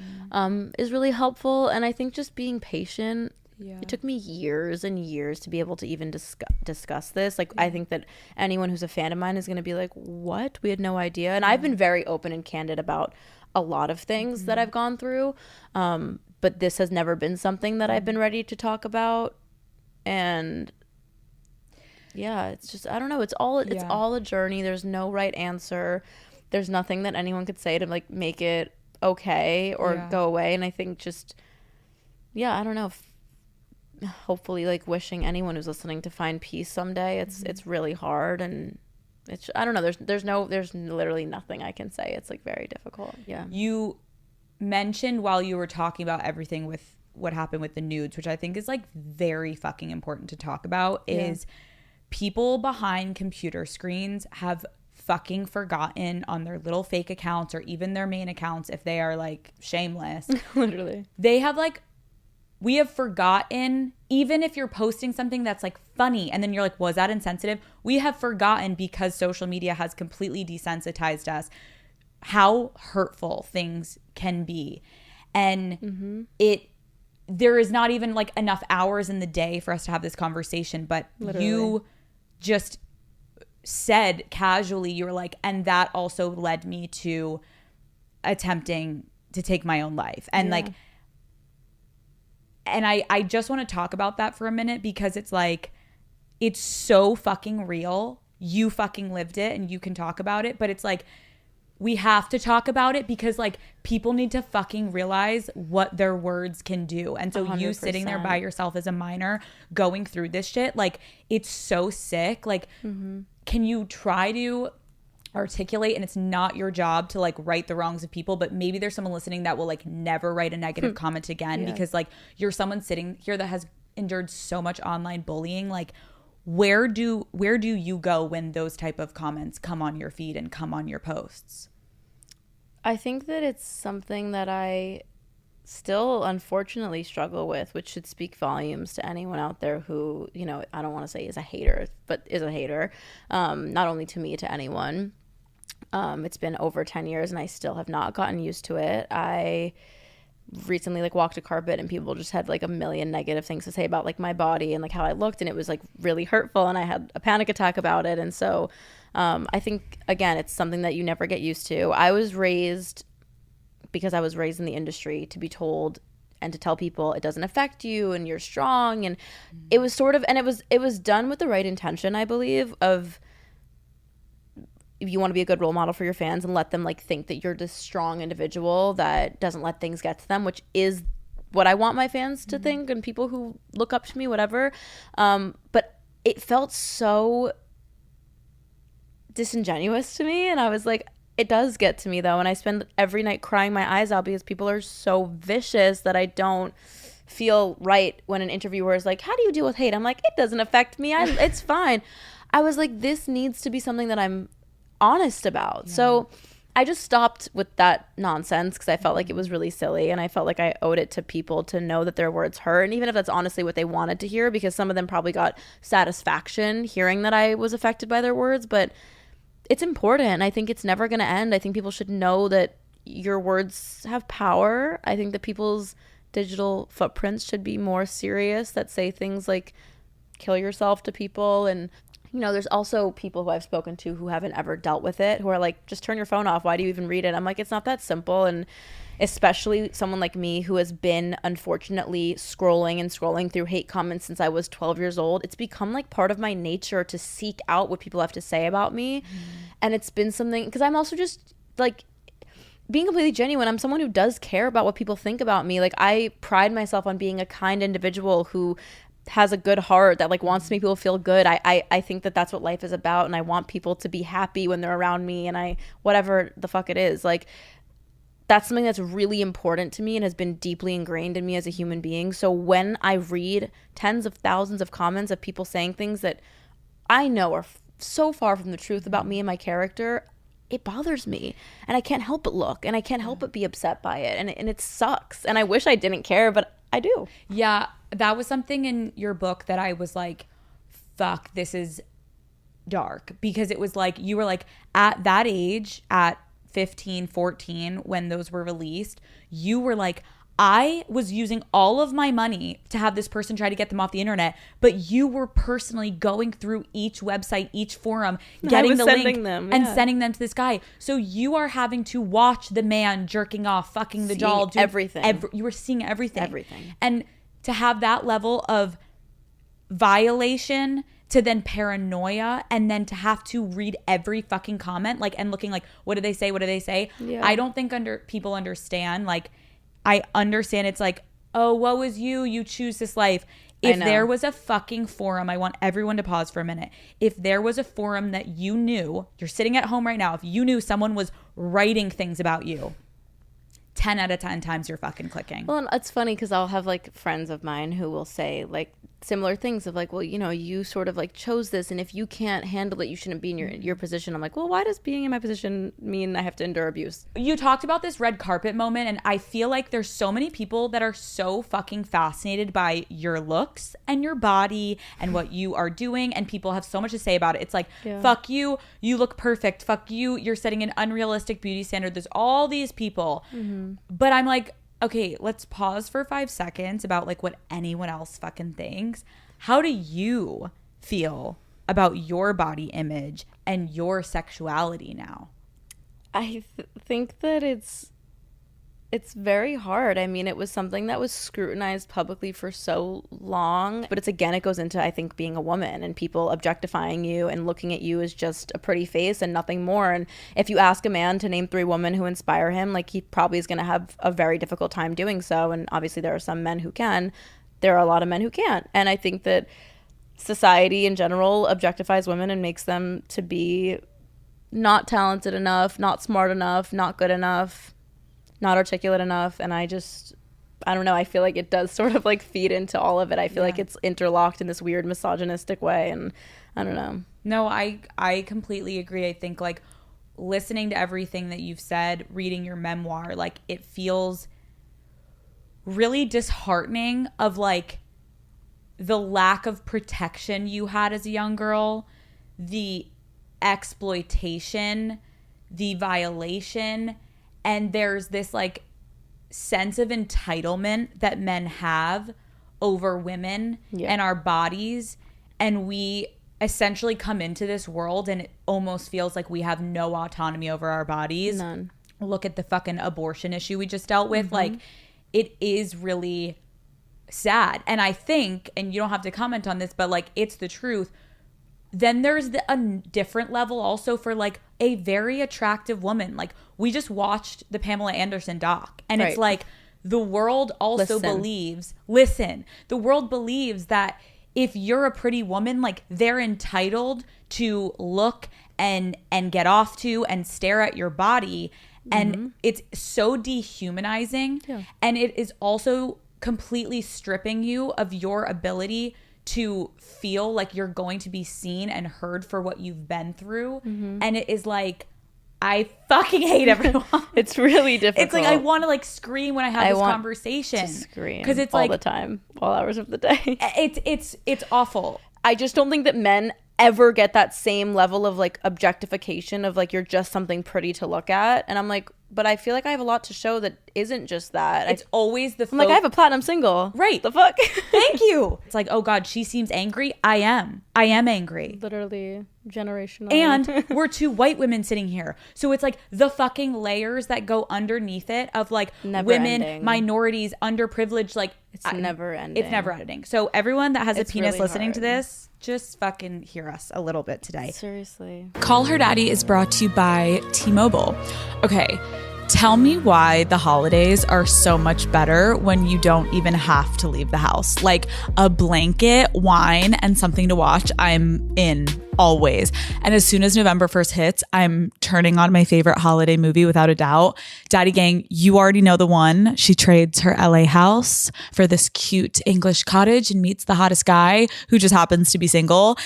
is really helpful. And I think just being patient. It took me years and years to be able to even discuss this. Like, I think that anyone who's a fan of mine is going to be like, what? We had no idea. And I've been very open and candid about a lot of things that I've gone through. But this has never been something that I've been ready to talk about. And it's just, I don't know. It's all a journey. There's no right answer. There's nothing that anyone could say to like make it okay or go away. And I think just, I don't know. Hopefully, like, wishing anyone who's listening to find peace someday. It's really hard, and it's, I don't know, there's literally nothing I can say. It's like very difficult. You mentioned while you were talking about everything with what happened with the nudes, which I think is like very fucking important to talk about, is people behind computer screens have fucking forgotten on their little fake accounts, or even their main accounts if they are like shameless. Literally, they have like, we have forgotten, even if you're posting something that's like funny and then you're like, was that insensitive? We have forgotten, because social media has completely desensitized us, how hurtful things can be. And there is not even like enough hours in the day for us to have this conversation. But you just said casually, you were like, and that also led me to attempting to take my own life. And like, and I just want to talk about that for a minute, because it's like, it's so fucking real. You fucking lived it and you can talk about it. But it's like, we have to talk about it, because like, people need to fucking realize what their words can do. And so 100%. You sitting there by yourself as a minor going through this shit, like, it's so sick. Like, can you try to articulate, and it's not your job to like right the wrongs of people, but maybe there's someone listening that will like never write a negative comment again, because like, you're someone sitting here that has endured so much online bullying. Like, where do you go when those type of comments come on your feed and come on your posts? I think that it's something that I still unfortunately struggle with, which should speak volumes to anyone out there who, you know, I don't want to say is a hater, but is a hater, not only to me, to anyone. It's been over 10 years and I still have not gotten used to it. I recently like walked a carpet and people just had like a million negative things to say about like my body and like how I looked, and it was like really hurtful, and I had a panic attack about it. And so I think, again, it's something that you never get used to. I was raised, because I was raised in the industry, to be told and to tell people it doesn't affect you and you're strong. And it was sort of, and it was done with the right intention, I believe, of, if you want to be a good role model for your fans and let them like think that you're this strong individual that doesn't let things get to them, which is what I want my fans to think and people who look up to me, whatever. But it felt so disingenuous to me, and I was like, it does get to me though, and I spend every night crying my eyes out because people are so vicious that I don't feel right when an interviewer is like, how do you deal with hate? I'm like, it doesn't affect me. It's fine. I was like, this needs to be something that I'm honest about. Yeah. So I just stopped with that nonsense because I felt like it was really silly, and I felt like I owed it to people to know that their words hurt, and even if that's honestly what they wanted to hear, because some of them probably got satisfaction hearing that I was affected by their words. But it's important. I think it's never going to end. I think people should know that your words have power. I think that people's digital footprints should be more serious, that say things like kill yourself to people. And you know, there's also people who I've spoken to who haven't ever dealt with it, who are like, just turn your phone off. Why do you even read it? I'm like, it's not that simple. And especially someone like me who has been, unfortunately, scrolling through hate comments since I was 12 years old. It's become like part of my nature to seek out what people have to say about me. And it's been something, because I'm also just like, being completely genuine, I'm someone who does care about what people think about me. Like, I pride myself on being a kind individual who has a good heart, that like wants to make people feel good. I think that that's what life is about, and I want people to be happy when they're around me, and I, whatever the fuck it is, like, that's something that's really important to me and has been deeply ingrained in me as a human being. So when I read tens of thousands of comments of people saying things that I know are so far from the truth about me and my character, it bothers me, and I can't help but look, and I can't help but be upset by it, and it sucks, and I wish I didn't care, but I do. Yeah, that was something in your book that I was like, fuck, this is dark, because it was like, you were like, at that age, at 15, 14, when those were released, you were like, I was using all of my money to have this person try to get them off the internet, but you were personally going through each website, each forum, getting the link and sending them to this guy. So you are having to watch the man jerking off, fucking the doll, everything. You were seeing everything. And to have that level of violation, to then paranoia, and then to have to read every fucking comment, like, and looking like, what do they say? Yeah. I don't think people understand, like, I understand it's like, oh, woe is you choose this life. If there was a fucking forum, I want everyone to pause for a minute. If there was a forum that you knew, you're sitting at home right now, if you knew someone was writing things about you, 10 out of 10 times you're fucking clicking. Well, and it's funny because I'll have like friends of mine who will say like similar things of like, well, you know, you sort of like chose this, and if you can't handle it, you shouldn't be in your position. I'm like, well, why does being in my position mean I have to endure abuse? You talked about this red carpet moment, and I feel like there's so many people that are so fucking fascinated by your looks and your body and what you are doing, and people have so much to say about it. It's like, fuck you look perfect, fuck you're setting an unrealistic beauty standard. There's all these people. But I'm like, okay, let's pause for 5 seconds about like what anyone else fucking thinks. How do you feel about your body image and your sexuality now? I think that it's very hard. I mean, it was something that was scrutinized publicly for so long, but it goes into, I think, being a woman and people objectifying you and looking at you as just a pretty face and nothing more. And if you ask a man to name 3 women who inspire him, like, he probably is going to have a very difficult time doing so. And obviously there are some men who can. There are a lot of men who can't. And I think that society in general objectifies women and makes them to be not talented enough, not smart enough, not good enough, not articulate enough. And I don't know, I feel like it does sort of like feed into all of it. I feel like it's interlocked in this weird misogynistic way, and I don't know. No, I completely agree. I think like listening to everything that you've said, reading your memoir, like it feels really disheartening of like the lack of protection you had as a young girl, the exploitation, the violation. And there's this like sense of entitlement that men have over women and our bodies. And we essentially come into this world and it almost feels like we have no autonomy over our bodies. None. Look at the fucking abortion issue we just dealt with. Like, it is really sad. And I think, and you don't have to comment on this, but like, it's the truth. Then there's a different level also for like a very attractive woman. Like, we just watched the Pamela Anderson doc, and it's like the world also believes that if you're a pretty woman, like they're entitled to look and get off to and stare at your body. And it's so dehumanizing. Yeah. And it is also completely stripping you of your ability to feel like you're going to be seen and heard for what you've been through. And it is like, I fucking hate everyone. It's really difficult. It's like I want to like scream when I have this conversation. To scream because it's all like the time, all hours of the day. It's awful. I just don't think that men ever get that same level of like objectification of like you're just something pretty to look at, and I'm like, but I feel like I have a lot to show that isn't just that. It's always the I'm like, I have a platinum single. Right. The fuck? Thank you. It's like, oh God, she seems angry. I am angry. Literally generational. And we're two white women sitting here. So it's like the fucking layers that go underneath it of like never women, ending. Minorities, underprivileged, like it's never ending. It's never ending. So everyone that has a penis really listening hard. to this, just fucking hear us a little bit today. Seriously. Call Her Daddy is brought to you by T-Mobile. Okay, tell me why the holidays are so much better when you don't even have to leave the house. Like a blanket, wine, and something to watch, I'm in always. And as soon as November 1st hits, I'm turning on my favorite holiday movie without a doubt. Daddy Gang, you already know the one. She trades her LA house for this cute English cottage and meets the hottest guy who just happens to be single.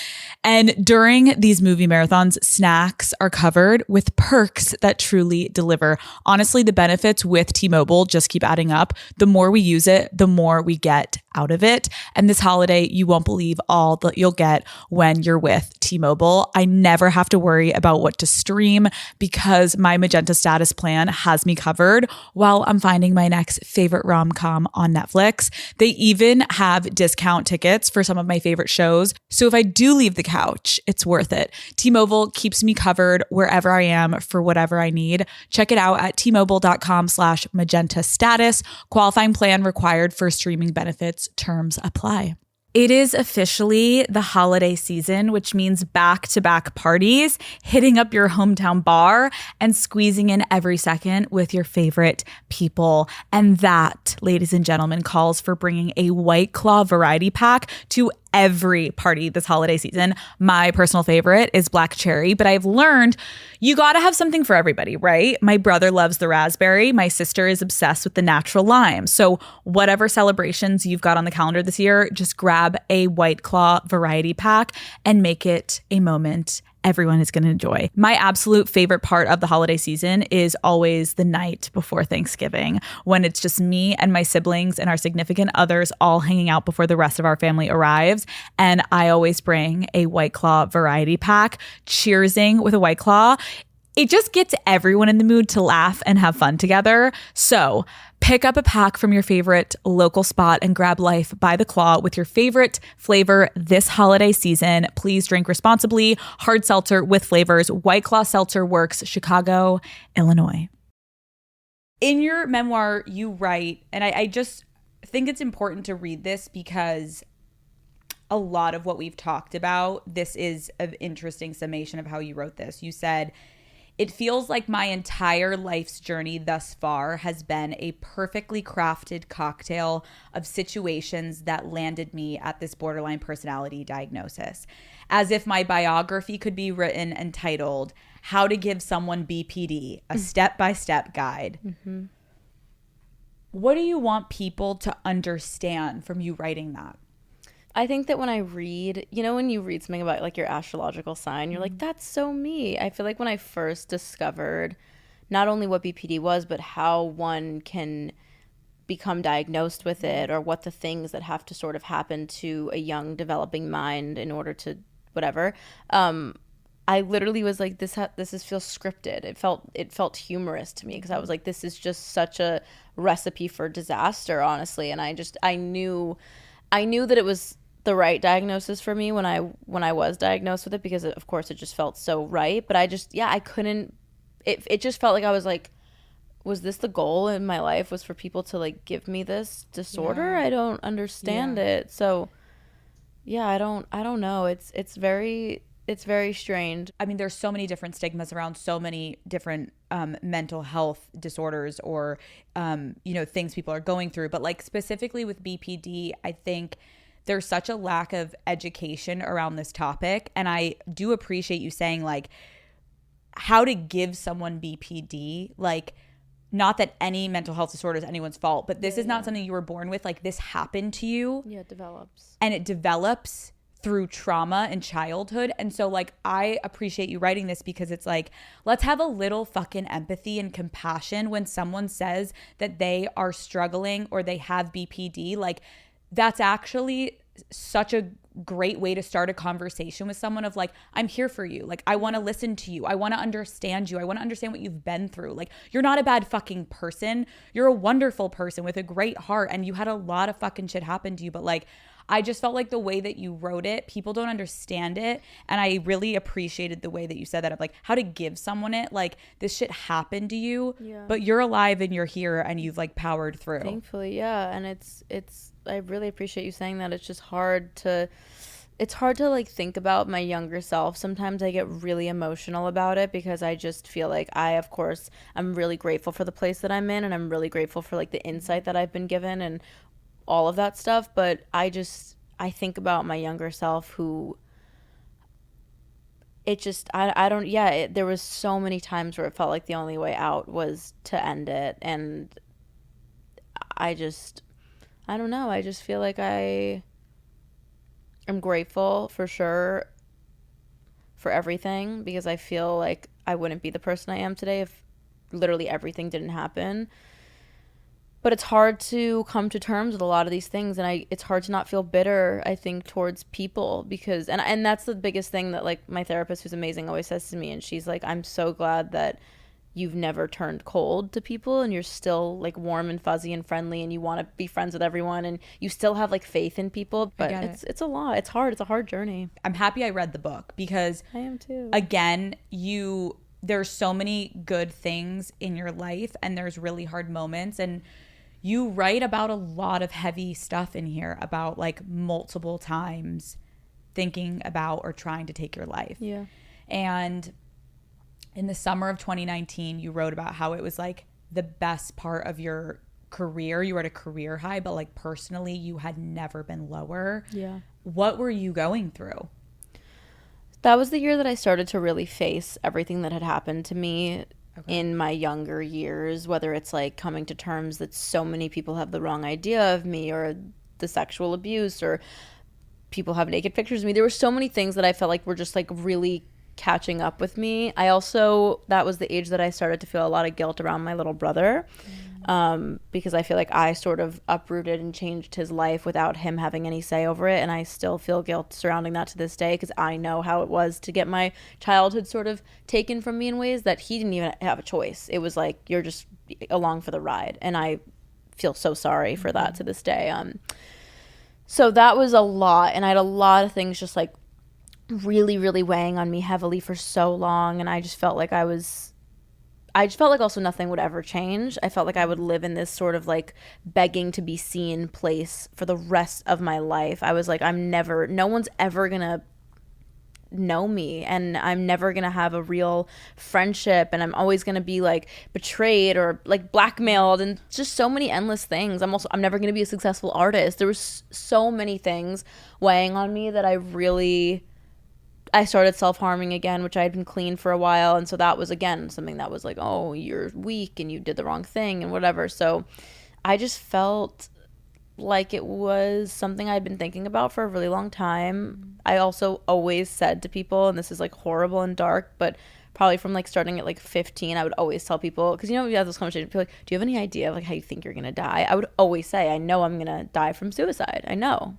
And during these movie marathons, snacks are covered with perks that truly deliver. Honestly, the benefits with T-Mobile just keep adding up. The more we use it, the more we get out of it. And this holiday, you won't believe all that you'll get when you're with T-Mobile. I never have to worry about what to stream because my Magenta Status plan has me covered while I'm finding my next favorite rom-com on Netflix. They even have discount tickets for some of my favorite shows. So if I do leave the couch, it's worth it. T-Mobile keeps me covered wherever I am for whatever I need. Check it out at T-Mobile.com/Magenta Status. Qualifying plan required for streaming benefits. Terms apply. It is officially the holiday season, which means back-to-back parties, hitting up your hometown bar, and squeezing in every second with your favorite people. And that, ladies and gentlemen, calls for bringing a White Claw variety pack to every party this holiday season. My personal favorite is Black Cherry, but I've learned you gotta have something for everybody, right? My brother loves the raspberry. My sister is obsessed with the natural lime. So whatever celebrations you've got on the calendar this year, just grab a White Claw variety pack and make it a moment everyone is going to enjoy. My absolute favorite part of the holiday season is always the night before Thanksgiving, when it's just me and my siblings and our significant others all hanging out before the rest of our family arrives. And I always bring a White Claw variety pack, cheersing with a White Claw. It just gets everyone in the mood to laugh and have fun together. So pick up a pack from your favorite local spot and grab life by the claw with your favorite flavor this holiday season. Please drink responsibly. Hard seltzer with flavors. White Claw Seltzer Works, Chicago, Illinois. In your memoir, you write, and I just think it's important to read this because a lot of what we've talked about, this is an interesting summation of how you wrote this. You said, "It feels like my entire life's journey thus far has been a perfectly crafted cocktail of situations that landed me at this borderline personality diagnosis. As if my biography could be written and titled, How to Give Someone BPD, a Step-by-Step Guide." Mm-hmm. What do you want people to understand from you writing that? I think that when I read, you know, when you read something about like your astrological sign, you're like, that's so me. I feel like when I first discovered not only what BPD was, but how one can become diagnosed with it, or what the things that have to sort of happen to a young developing mind in order to whatever, I literally was like, this feels scripted. It felt humorous to me, because I was like, this is just such a recipe for disaster, honestly. And I knew that it was the right diagnosis for me when I was diagnosed with it, because of course it just felt so right. But I couldn't, it just felt like I was like, was this the goal in my life, was for people to like give me this disorder? Yeah. I don't understand it. So yeah, I don't know. It's it's very strange. I mean, there's so many different stigmas around so many different mental health disorders or, things people are going through. But like specifically with BPD, I think there's such a lack of education around this topic. And I do appreciate you saying like how to give someone BPD, like not that any mental health disorder is anyone's fault, but this is not something you were born with. Like this happened to you. Yeah, it develops. And it develops through trauma and childhood. And so like I appreciate you writing this because it's like, let's have a little fucking empathy and compassion when someone says that they are struggling or they have BPD. Like that's actually such a great way to start a conversation with someone of like, I'm here for you. Like I want to listen to you. I want to understand you. I want to understand what you've been through. Like you're not a bad fucking person. You're a wonderful person with a great heart and you had a lot of fucking shit happen to you. But like I just felt like the way that you wrote it, people don't understand it. And I really appreciated the way that you said that of like how to give someone it. Like this shit happened to you, but you're alive and you're here and you've like powered through. Thankfully, yeah. And it's I really appreciate you saying that. It's just hard to like think about my younger self. Sometimes I get really emotional about it because I just feel like of course, I'm really grateful for the place that I'm in and I'm really grateful for like the insight that I've been given and all of that stuff. But I think about my younger self who there was so many times where it felt like the only way out was to end it. And I don't know. I just feel like I'm grateful for sure for everything because I feel like I wouldn't be the person I am today if literally everything didn't happen. But it's hard to come to terms with a lot of these things, and it's hard to not feel bitter, I think, towards people because and that's the biggest thing that like my therapist, who's amazing, always says to me, and she's like, I'm so glad that you've never turned cold to people and you're still like warm and fuzzy and friendly and you want to be friends with everyone and you still have like faith in people. But it's a lot. It's hard. It's a hard journey. I'm happy I read the book because I am too. Again, there's so many good things in your life and there's really hard moments, and you write about a lot of heavy stuff in here about like multiple times thinking about or trying to take your life. Yeah. And in the summer of 2019, you wrote about how it was like the best part of your career. You were at a career high, but like personally, you had never been lower. Yeah. What were you going through? That was the year that I started to really face everything that had happened to me in my younger years, whether it's like coming to terms that so many people have the wrong idea of me or the sexual abuse or people have naked pictures of me. There were so many things that I felt like were just like really catching up with me. That was the age that I started to feel a lot of guilt around my little brother. Because I feel like I sort of uprooted and changed his life without him having any say over it. And I still feel guilt surrounding that to this day because I know how it was to get my childhood sort of taken from me in ways that he didn't even have a choice. It was like, you're just along for the ride. And I feel so sorry for that to this day. So that was a lot. And I had a lot of things just like really, really weighing on me heavily for so long. And I just felt like also nothing would ever change. I felt like I would live in this sort of like begging to be seen place for the rest of my life. I was like, no one's ever gonna know me and I'm never gonna have a real friendship and I'm always gonna be like betrayed or like blackmailed and just so many endless things. I'm never gonna be a successful artist. There was so many things weighing on me that I started self-harming again, which I had been clean for a while. And so that was, again, something that was like, oh, you're weak and you did the wrong thing and whatever. So I just felt like it was something I'd been thinking about for a really long time. I also always said to people, and this is like horrible and dark, but probably from like starting at like 15, I would always tell people, because you know, we have this conversation, people like, do you have any idea of like how you think you're going to die? I would always say, I know I'm going to die from suicide. I know.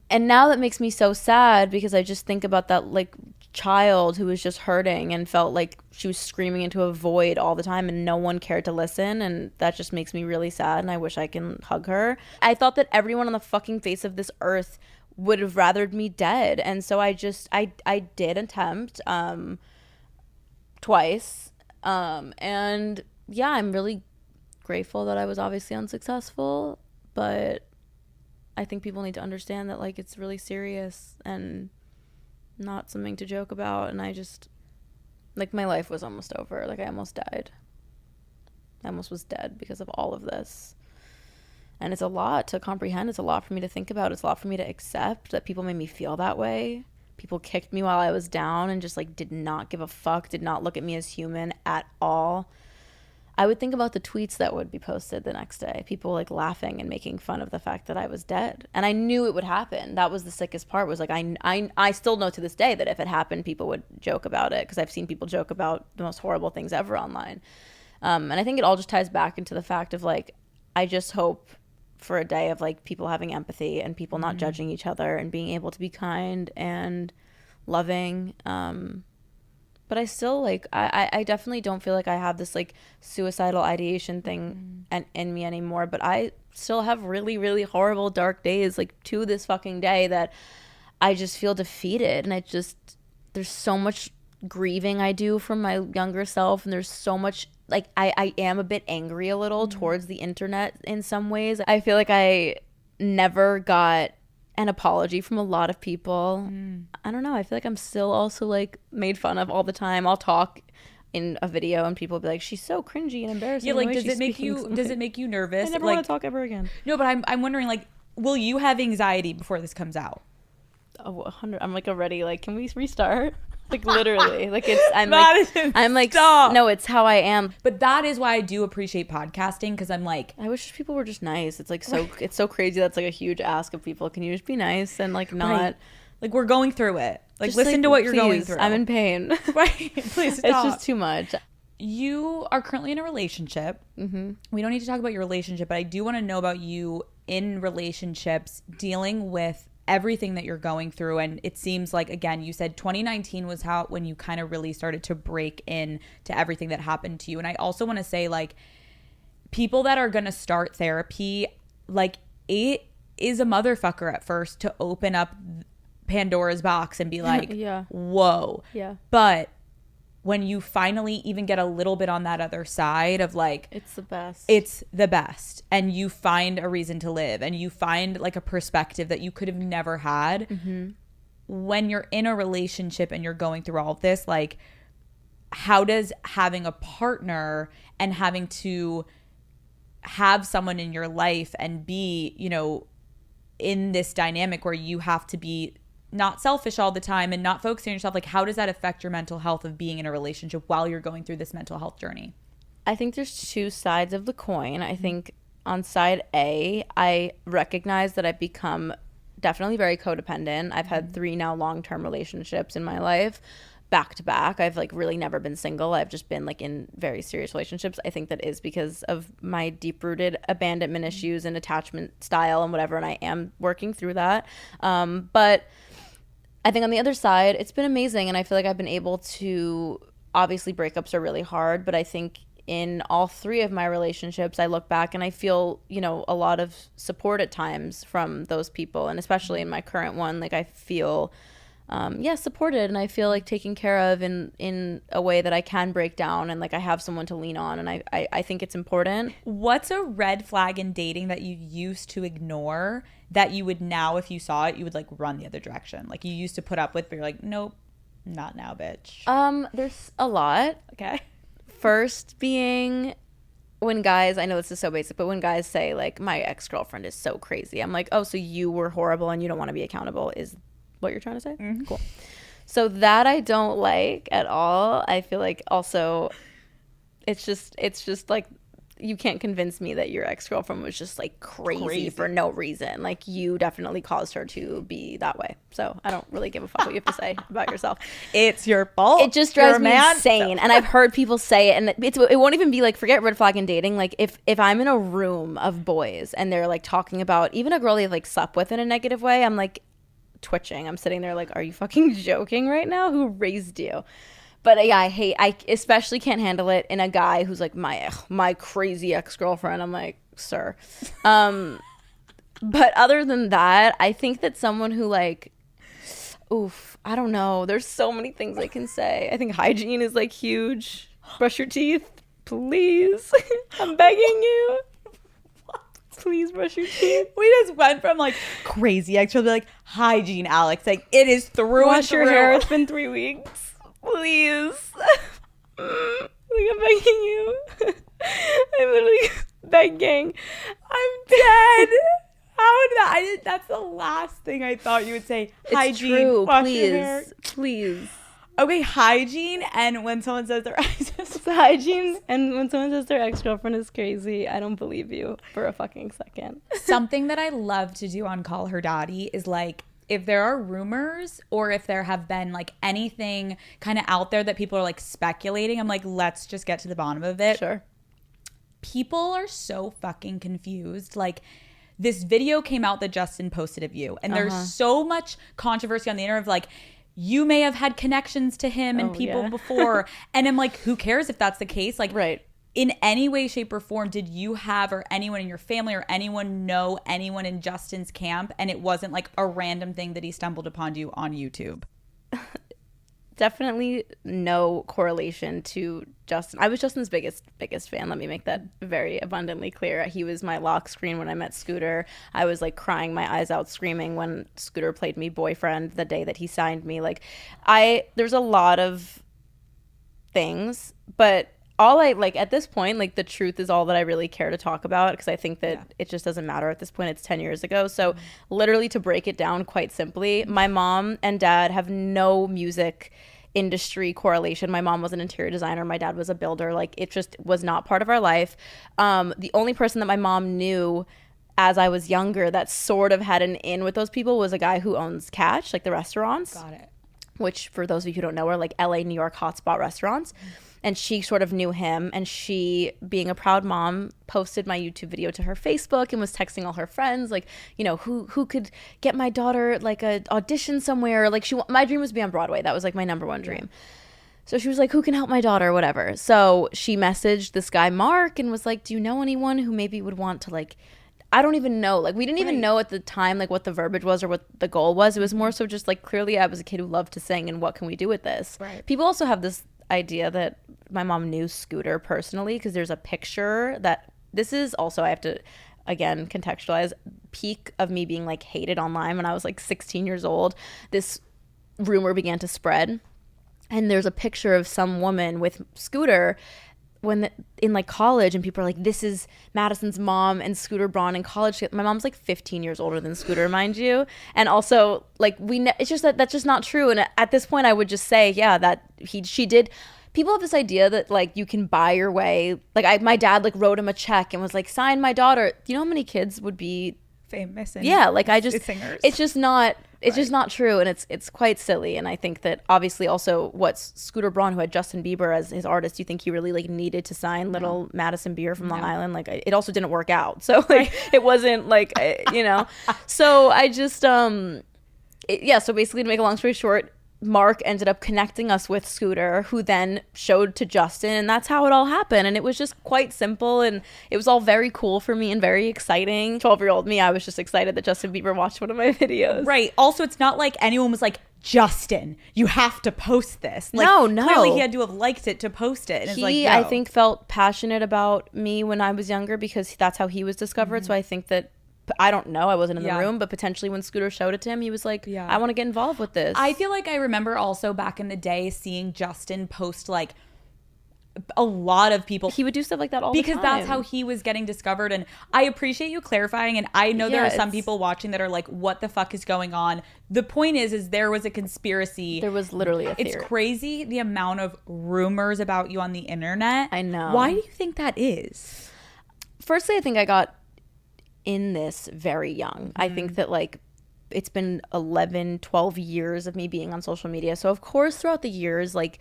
And now that makes me so sad because I just think about that like child who was just hurting and felt like she was screaming into a void all the time and no one cared to listen, and that just makes me really sad and I wish I can hug her. I thought that everyone on the fucking face of this earth would have rathered me dead, and so I did attempt twice, and yeah, I'm really grateful that I was obviously unsuccessful, but I think people need to understand that like it's really serious and not something to joke about. And I just, like, my life was almost over. Like, I almost died. I almost was dead because of all of this. And it's a lot to comprehend. It's a lot for me to think about. It's a lot for me to accept that people made me feel that way. People kicked me while I was down and just, like, did not give a fuck, did not look at me as human at all. I would think about the tweets that would be posted the next day. People, like, laughing and making fun of the fact that I was dead. And I knew it would happen. That was the sickest part, was, like, I still know to this day that if it happened, people would joke about it, because I've seen people joke about the most horrible things ever online. And I think it all just ties back into the fact of, like, I just hope for a day of, like, people having empathy and people not judging each other and being able to be kind and loving. But I still, like, I definitely don't feel like I have this, like, suicidal ideation thing in me anymore. But I still have really, really horrible, dark days, like, to this fucking day, that I just feel defeated. And there's so much grieving I do from my younger self. And there's so much, like, I am a bit angry a little towards the internet in some ways. I feel like I never got an apology from a lot of people. I don't know. I feel like I'm still also, like, made fun of all the time. I'll talk in a video and people will be like, she's so cringy and embarrassing. Yeah, like, does it make you nervous? I never like, want to talk ever again. No, but I'm wondering, like, will you have anxiety before this comes out? Oh, 100. I'm, like, already, like, can we restart? Like, literally, like, it's, Madison, I'm like, stop. no, it's how I am. But that is why I do appreciate podcasting, because I'm like, I wish people were just nice. It's, like, so it's so crazy. That's, like, a huge ask of people. Can you just be nice and, like, not right. Like, we're going through it. Like, just, listen like, to what you're going please, through. I'm in pain. Right. Please stop. It's just too much. You are currently in a relationship. We don't need to talk about your relationship, but I do want to know about you in relationships, dealing with everything that you're going through. And it seems like, again, you said 2019 was when you kind of really started to break in to everything that happened to you. And I also want to say, like, people that are going to start therapy, like, it is a motherfucker at first to open up Pandora's box and be like, Yeah. whoa. Yeah. But when you finally even get a little bit on that other side of, like, It's the best. it's the best, and you find a reason to live, and you find, like, a perspective that you could have never had. When you're in a relationship and you're going through all of this, like, how does having a partner and having to have someone in your life and be, you know, in this dynamic where you have to be not selfish all the time and not focusing on yourself, like, how does that affect your mental health of being in a relationship while you're going through this mental health journey? I think there's two sides of the coin. I think on side A, I recognize that I've become definitely very codependent. I've had 3 now long-term relationships in my life, back to back. I've, like, really never been single. I've just been, like, in very serious relationships. I think that is because of my deep-rooted abandonment issues and attachment style and whatever, and I am working through that. But I think on the other side, it's been amazing, and I feel like I've been able to, obviously breakups are really hard, but I think in all 3 of my relationships, I look back and I feel, you know, a lot of support at times from those people, and especially in my current one, like, I feel supported, and I feel, like, taken care of in a way that I can break down, and, like, I have someone to lean on, and I think it's important. What's a red flag in dating that you used to ignore that you would now, if you saw it, you would, like, run the other direction? Like, you used to put up with, but you're like, nope, not now, bitch. There's a lot. Okay. First being when guys, I know this is so basic, but when guys say, like, my ex-girlfriend is so crazy, I'm like, oh, so you were horrible and you don't want to be accountable, is what you're trying to say? Cool. So that I don't like at all. I feel like also it's just like, you can't convince me that your ex-girlfriend was just, like, crazy for no reason. Like, you definitely caused her to be that way. So I don't really give a fuck what you have to say about yourself. It's your fault. It just drives me insane. And I've heard people say it, and it won't even be, like, forget red flag in dating. Like, if I'm in a room of boys and they're, like, talking about even a girl they've, like, slept with in a negative way, I'm, like, twitching. I'm sitting there like, are you fucking joking right now? Who raised you? But yeah, I especially can't handle it in a guy who's like, my crazy ex-girlfriend. I'm like, sir. But other than that, I think that someone who, like, I don't know. There's so many things I can say. I think hygiene is, like, huge. Brush your teeth, please. I'm begging you. Please brush your teeth. We just went from like crazy extra to like hygiene, Alex. Like it is through Wash and your through. hair. It's been 3 weeks. Please. Like I'm begging you. I'm literally begging. I'm dead. How did that? That's the last thing I thought you would say. Hygiene. It's true. Wash your hair. Please. Okay, hygiene, and when someone says their eyes, It's hygiene, and when someone says their ex-girlfriend is crazy, I don't believe you for a fucking second. something that I love to do on Call Her Daddy is like, if there are rumors or if there have been like anything kind of out there that people are like speculating, I'm like, let's just get to the bottom of it. Sure. People are so fucking confused. Like, this video came out that Justin posted of you, and there's so much controversy on the internet of like, you may have had connections to him and people before. And I'm like, who cares if that's the case? Like, Right. In any way, shape, or form, did you have or anyone in your family or anyone know anyone in Justin's camp? And it wasn't like a random thing that he stumbled upon you on YouTube. Definitely no correlation to Justin. I was Justin's biggest fan. Let me make that very abundantly clear. He was my lock screen when I met Scooter. I was like crying my eyes out screaming when Scooter played me boyfriend the day that he signed me. Like there's a lot of things, but all I like at this point, like the truth is all that I really care to talk about, because I think that it just doesn't matter at this point. It's 10 years ago. So literally, to break it down quite simply, my mom and dad have no music industry correlation. My mom was an interior designer. My dad was a builder. Like, it just was not part of our life. The only person that my mom knew as I was younger that sort of had an in with those people was a guy who owns Catch, like the restaurants. Got it. Which, for those of you who don't know, are like LA, New York hotspot restaurants. And she sort of knew him, and she, being a proud mom, posted my YouTube video to her Facebook and was texting all her friends, like, you know, who could get my daughter like a audition somewhere. Like, my dream was to be on Broadway. That was like my number one dream. So she was like, who can help my daughter, whatever. So she messaged this guy Mark and was like, do you know anyone who maybe would want to, like, I don't even know. Like, we didn't even know at the time, like, what the verbiage was or what the goal was. It was more so just, like, clearly I was a kid who loved to sing, and what can we do with this? Right. People also have this idea that my mom knew Scooter personally, because there's a picture that, this is also, I have to, again, contextualize, peak of me being, like, hated online when I was, like, 16 years old. This rumor began to spread. And there's a picture of some woman with Scooter in like college, and people are like, this is Madison's mom and Scooter Braun in college. My mom's like 15 years older than Scooter, mind you. And also, like, it's just that's just not true. And at this point, I would just say, yeah, that she did. People have this idea that, like, you can buy your way. Like, my dad, like, wrote him a check and was like, sign my daughter. You know how many kids would be famous and singers? It's just not. It's just not true, and it's quite silly. And I think that obviously also Scooter Braun, who had Justin Bieber as his artist, you think he really like needed to sign little Madison Beer from Long Island? Like, it also didn't work out, so like it wasn't like you know. So I just so basically, to make a long story short, Mark ended up connecting us with Scooter, who then showed to Justin, and that's how it all happened. And it was just quite simple, and it was all very cool for me and very exciting. 12-year-old me, I was just excited that Justin Bieber watched one of my videos. Right. Also, it's not like anyone was like, Justin, you have to post this. Like, no. Clearly, he had to have liked it to post it. And He, it's like, I think, felt passionate about me when I was younger, because that's how he was discovered. So I think that, I don't know, I wasn't in the room, but potentially when Scooter showed it to him, he was like, I want to get involved with this. I feel like I remember also back in the day seeing Justin post like a lot of people. He would do stuff like that all the time. Because that's how he was getting discovered. And I appreciate you clarifying. And I know there are some people watching that are like, what the fuck is going on? The point is there was a conspiracy. There was literally a theory. It's crazy the amount of rumors about you on the internet. I know. Why do you think that is? Firstly, I think I got in this very young. I think that, like, it's been 11, 12 years of me being on social media. So of course, throughout the years, like,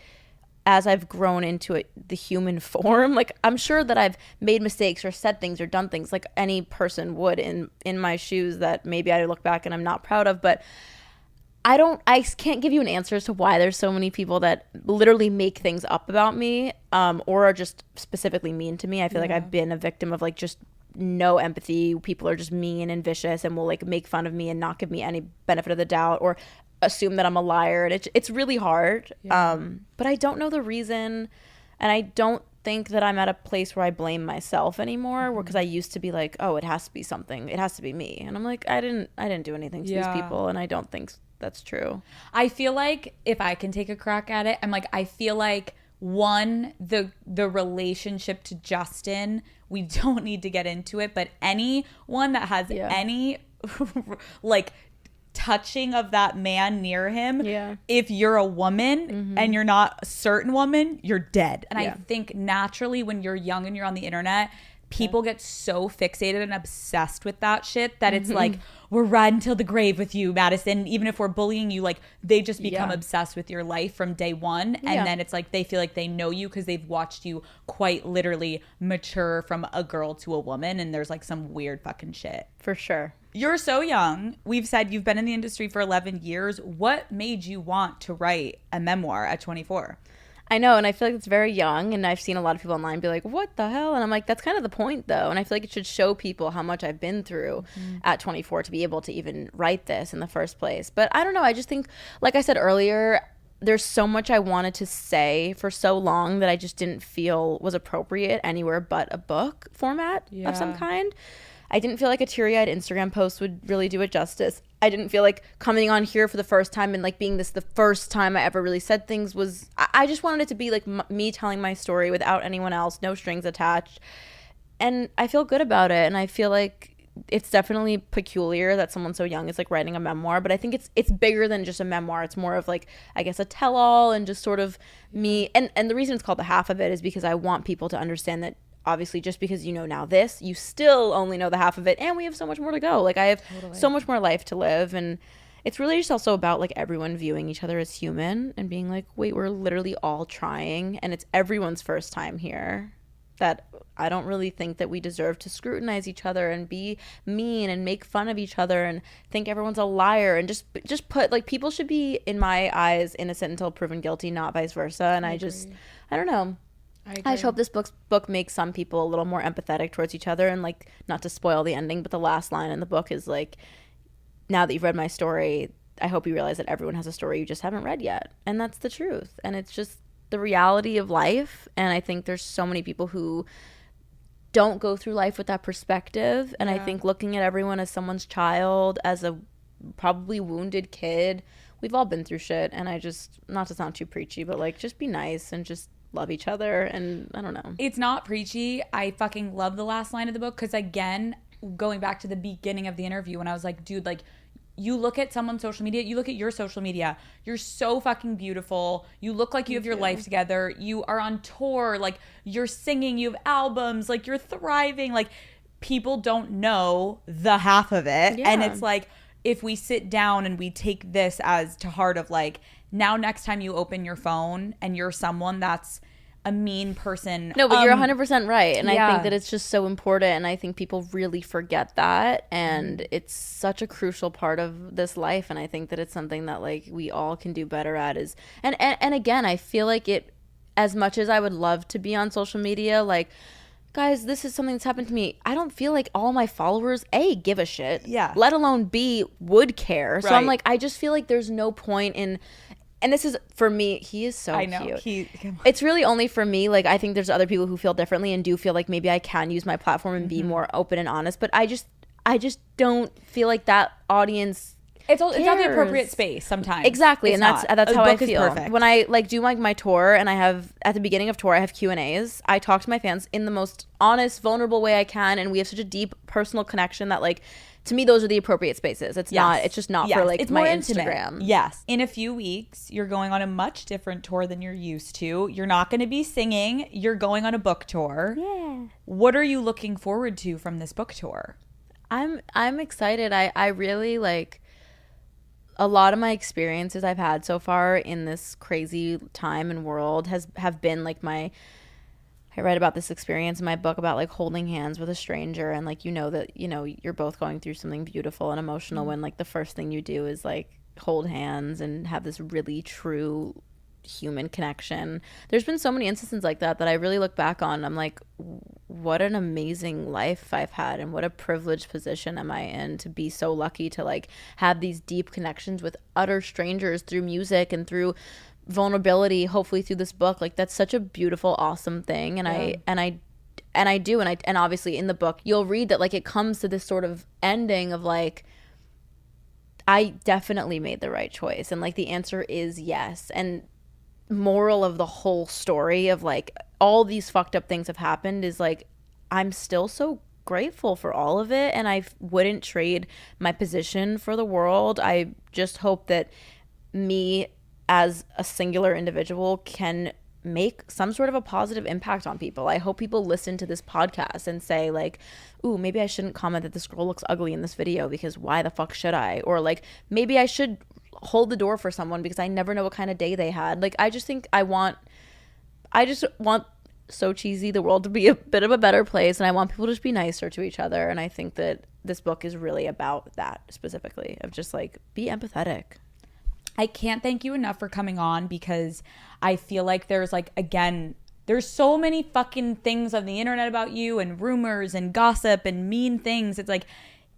as I've grown into it, the human form, like, I'm sure that I've made mistakes or said things or done things like any person would in my shoes that maybe I look back and I'm not proud of. But I can't give you an answer as to why there's so many people that literally make things up about me, or are just specifically mean to me. I feel like I've been a victim of, like, just no empathy. People are just mean and vicious and will, like, make fun of me and not give me any benefit of the doubt or assume that I'm a liar. And it's really hard. But I don't know the reason, and I don't think that I'm at a place where I blame myself anymore, because I used to be like, oh, it has to be something, it has to be me, and I'm like, I didn't do anything to these people, and I don't think that's true. I feel like, if I can take a crack at it, I'm like, I feel like, one, the relationship to Justin, we don't need to get into it, but anyone that has any like touching of that man near him, if you're a woman and you're not a certain woman, you're dead. And I think naturally when you're young and you're on the internet, people get so fixated and obsessed with that shit that it's like, we're riding till the grave with you, Madison. Even if we're bullying you, like, they just become obsessed with your life from day one. And then it's like they feel like they know you because they've watched you quite literally mature from a girl to a woman. And there's like some weird fucking shit. For sure. You're so young. We've said you've been in the industry for 11 years. What made you want to write a memoir at 24? I know, and I feel like it's very young, and I've seen a lot of people online be like, what the hell? And I'm like, that's kind of the point, though. And I feel like it should show people how much I've been through at 24 to be able to even write this in the first place. But I don't know. I just think, like I said earlier, there's so much I wanted to say for so long that I just didn't feel was appropriate anywhere but a book format of some kind. I didn't feel like a teary-eyed Instagram post would really do it justice. I didn't feel like coming on here for the first time and like being this the first time I ever really said things was, I just wanted it to be like me telling my story without anyone else, no strings attached. And I feel good about it. And I feel like it's definitely peculiar that someone so young is like writing a memoir, but I think it's bigger than just a memoir. It's more of like, I guess, a tell-all and just sort of me. And the reason it's called The Half of It is because I want people to understand that obviously just because you know now this, you still only know the half of it, and we have so much more to go. Like, I have so much more life to live, and it's really just also about like everyone viewing each other as human and being like, wait, we're literally all trying, and it's everyone's first time here. That I don't really think that we deserve to scrutinize each other and be mean and make fun of each other and think everyone's a liar, and just put, like, people should be, in my eyes, innocent until proven guilty, not vice versa. And I don't know. I just hope this book makes some people a little more empathetic towards each other. And, like, not to spoil the ending, but the last line in the book is like, now that you've read my story, I hope you realize that everyone has a story you just haven't read yet. And that's the truth. And it's just the reality of life. And I think there's so many people who don't go through life with that perspective. And I think looking at everyone as someone's child, as a probably wounded kid, we've all been through shit. And I just, not to sound too preachy, but like, just be nice and just love each other. And I don't know, it's not preachy. I fucking love the last line of the book, because again, going back to the beginning of the interview when I was like, dude, like, you look at someone's social media, you look at your social media, you're so fucking beautiful, you look like you have your life together, you are on tour, like, you're singing, you have albums, like, you're thriving. Like, people don't know the half of it. And it's like, if we sit down and we take this as to heart of like, now next time you open your phone and you're someone that's a mean person. No, but you're 100% right. And I think that it's just so important. And I think people really forget that. And it's such a crucial part of this life. And I think that it's something that like we all can do better at is, and again, I feel like it, as much as I would love to be on social media, like, guys, this is something that's happened to me. I don't feel like all my followers, A, give a shit. Yeah. Let alone B, would care. Right. So I'm like, I just feel like there's no point in, and this is, for me, he is so cute. It's really only for me. Like, I think there's other people who feel differently and do feel like maybe I can use my platform and be more open and honest. But I just don't feel like that audience It's not the appropriate space sometimes. Exactly. It's and that's how I feel. Perfect. When I like do my tour, and I have, at the beginning of tour, I have Q&As. I talk to my fans in the most honest, vulnerable way I can. And we have such a deep personal connection that, like, to me, those are the appropriate spaces. It's just not for like it's my Instagram. Intimate. Yes. In a few weeks, you're going on a much different tour than you're used to. You're not going to be singing. You're going on a book tour. Yeah. What are you looking forward to from this book tour? I'm excited. I really like, a lot of my experiences I've had so far in this crazy time and world have been like I read about this experience in my book about like holding hands with a stranger, and like, you know that, you know, you're both going through something beautiful and emotional when like the first thing you do is like hold hands and have this really true human connection. There's been so many instances like that I really look back on. I'm like, what an amazing life I've had, and what a privileged position am I in to be so lucky to like have these deep connections with utter strangers through music and through vulnerability, hopefully through this book, like that's such a beautiful, awesome thing. And I do, and obviously in the book you'll read that like it comes to this sort of ending of like, I definitely made the right choice, and like the answer is yes. And moral of the whole story of like all these fucked up things have happened is like, I'm still so grateful for all of it, and I wouldn't trade my position for the world. I just hope that me as a singular individual can make some sort of a positive impact on people. I hope people listen to this podcast and say like, ooh, maybe I shouldn't comment that this girl looks ugly in this video because why the fuck should I? Or like, maybe I should hold the door for someone because I never know what kind of day they had. Like, I just want so cheesy the world to be a bit of a better place, and I want people to just be nicer to each other. And I think that this book is really about that specifically, of just like, be empathetic. I can't thank you enough for coming on, because I feel like there's like, again, there's so many fucking things on the internet about you and rumors and gossip and mean things. It's like,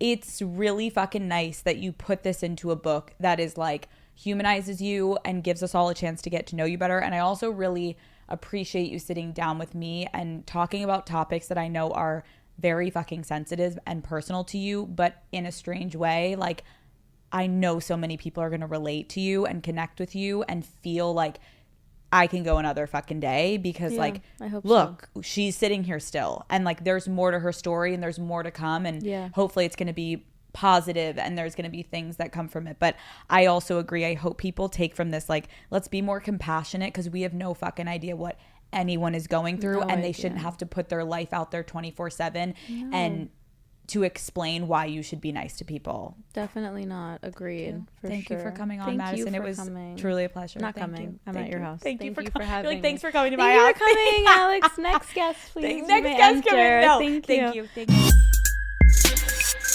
it's really fucking nice that you put this into a book that is like humanizes you and gives us all a chance to get to know you better. And I also really appreciate you sitting down with me and talking about topics that I know are very fucking sensitive and personal to you, but in a strange way. Like, I know so many people are going to relate to you and connect with you and feel like I can go another fucking day because like, look, she's sitting here still, and like there's more to her story and there's more to come, and hopefully it's going to be positive and there's going to be things that come from it. But I also agree, I hope people take from this like, let's be more compassionate, because we have no fucking idea what anyone is going through, and they shouldn't have to put their life out there 24/7 and to explain why you should be nice to people. Definitely not. Agreed. Thank you for coming on, Madison. It was truly a pleasure. Not coming. I'm at your house. Thank you for having me. Thanks for coming to my house. Thank you for coming, Alex. Next guest, please. Next guest coming. No, thank you. Thank you.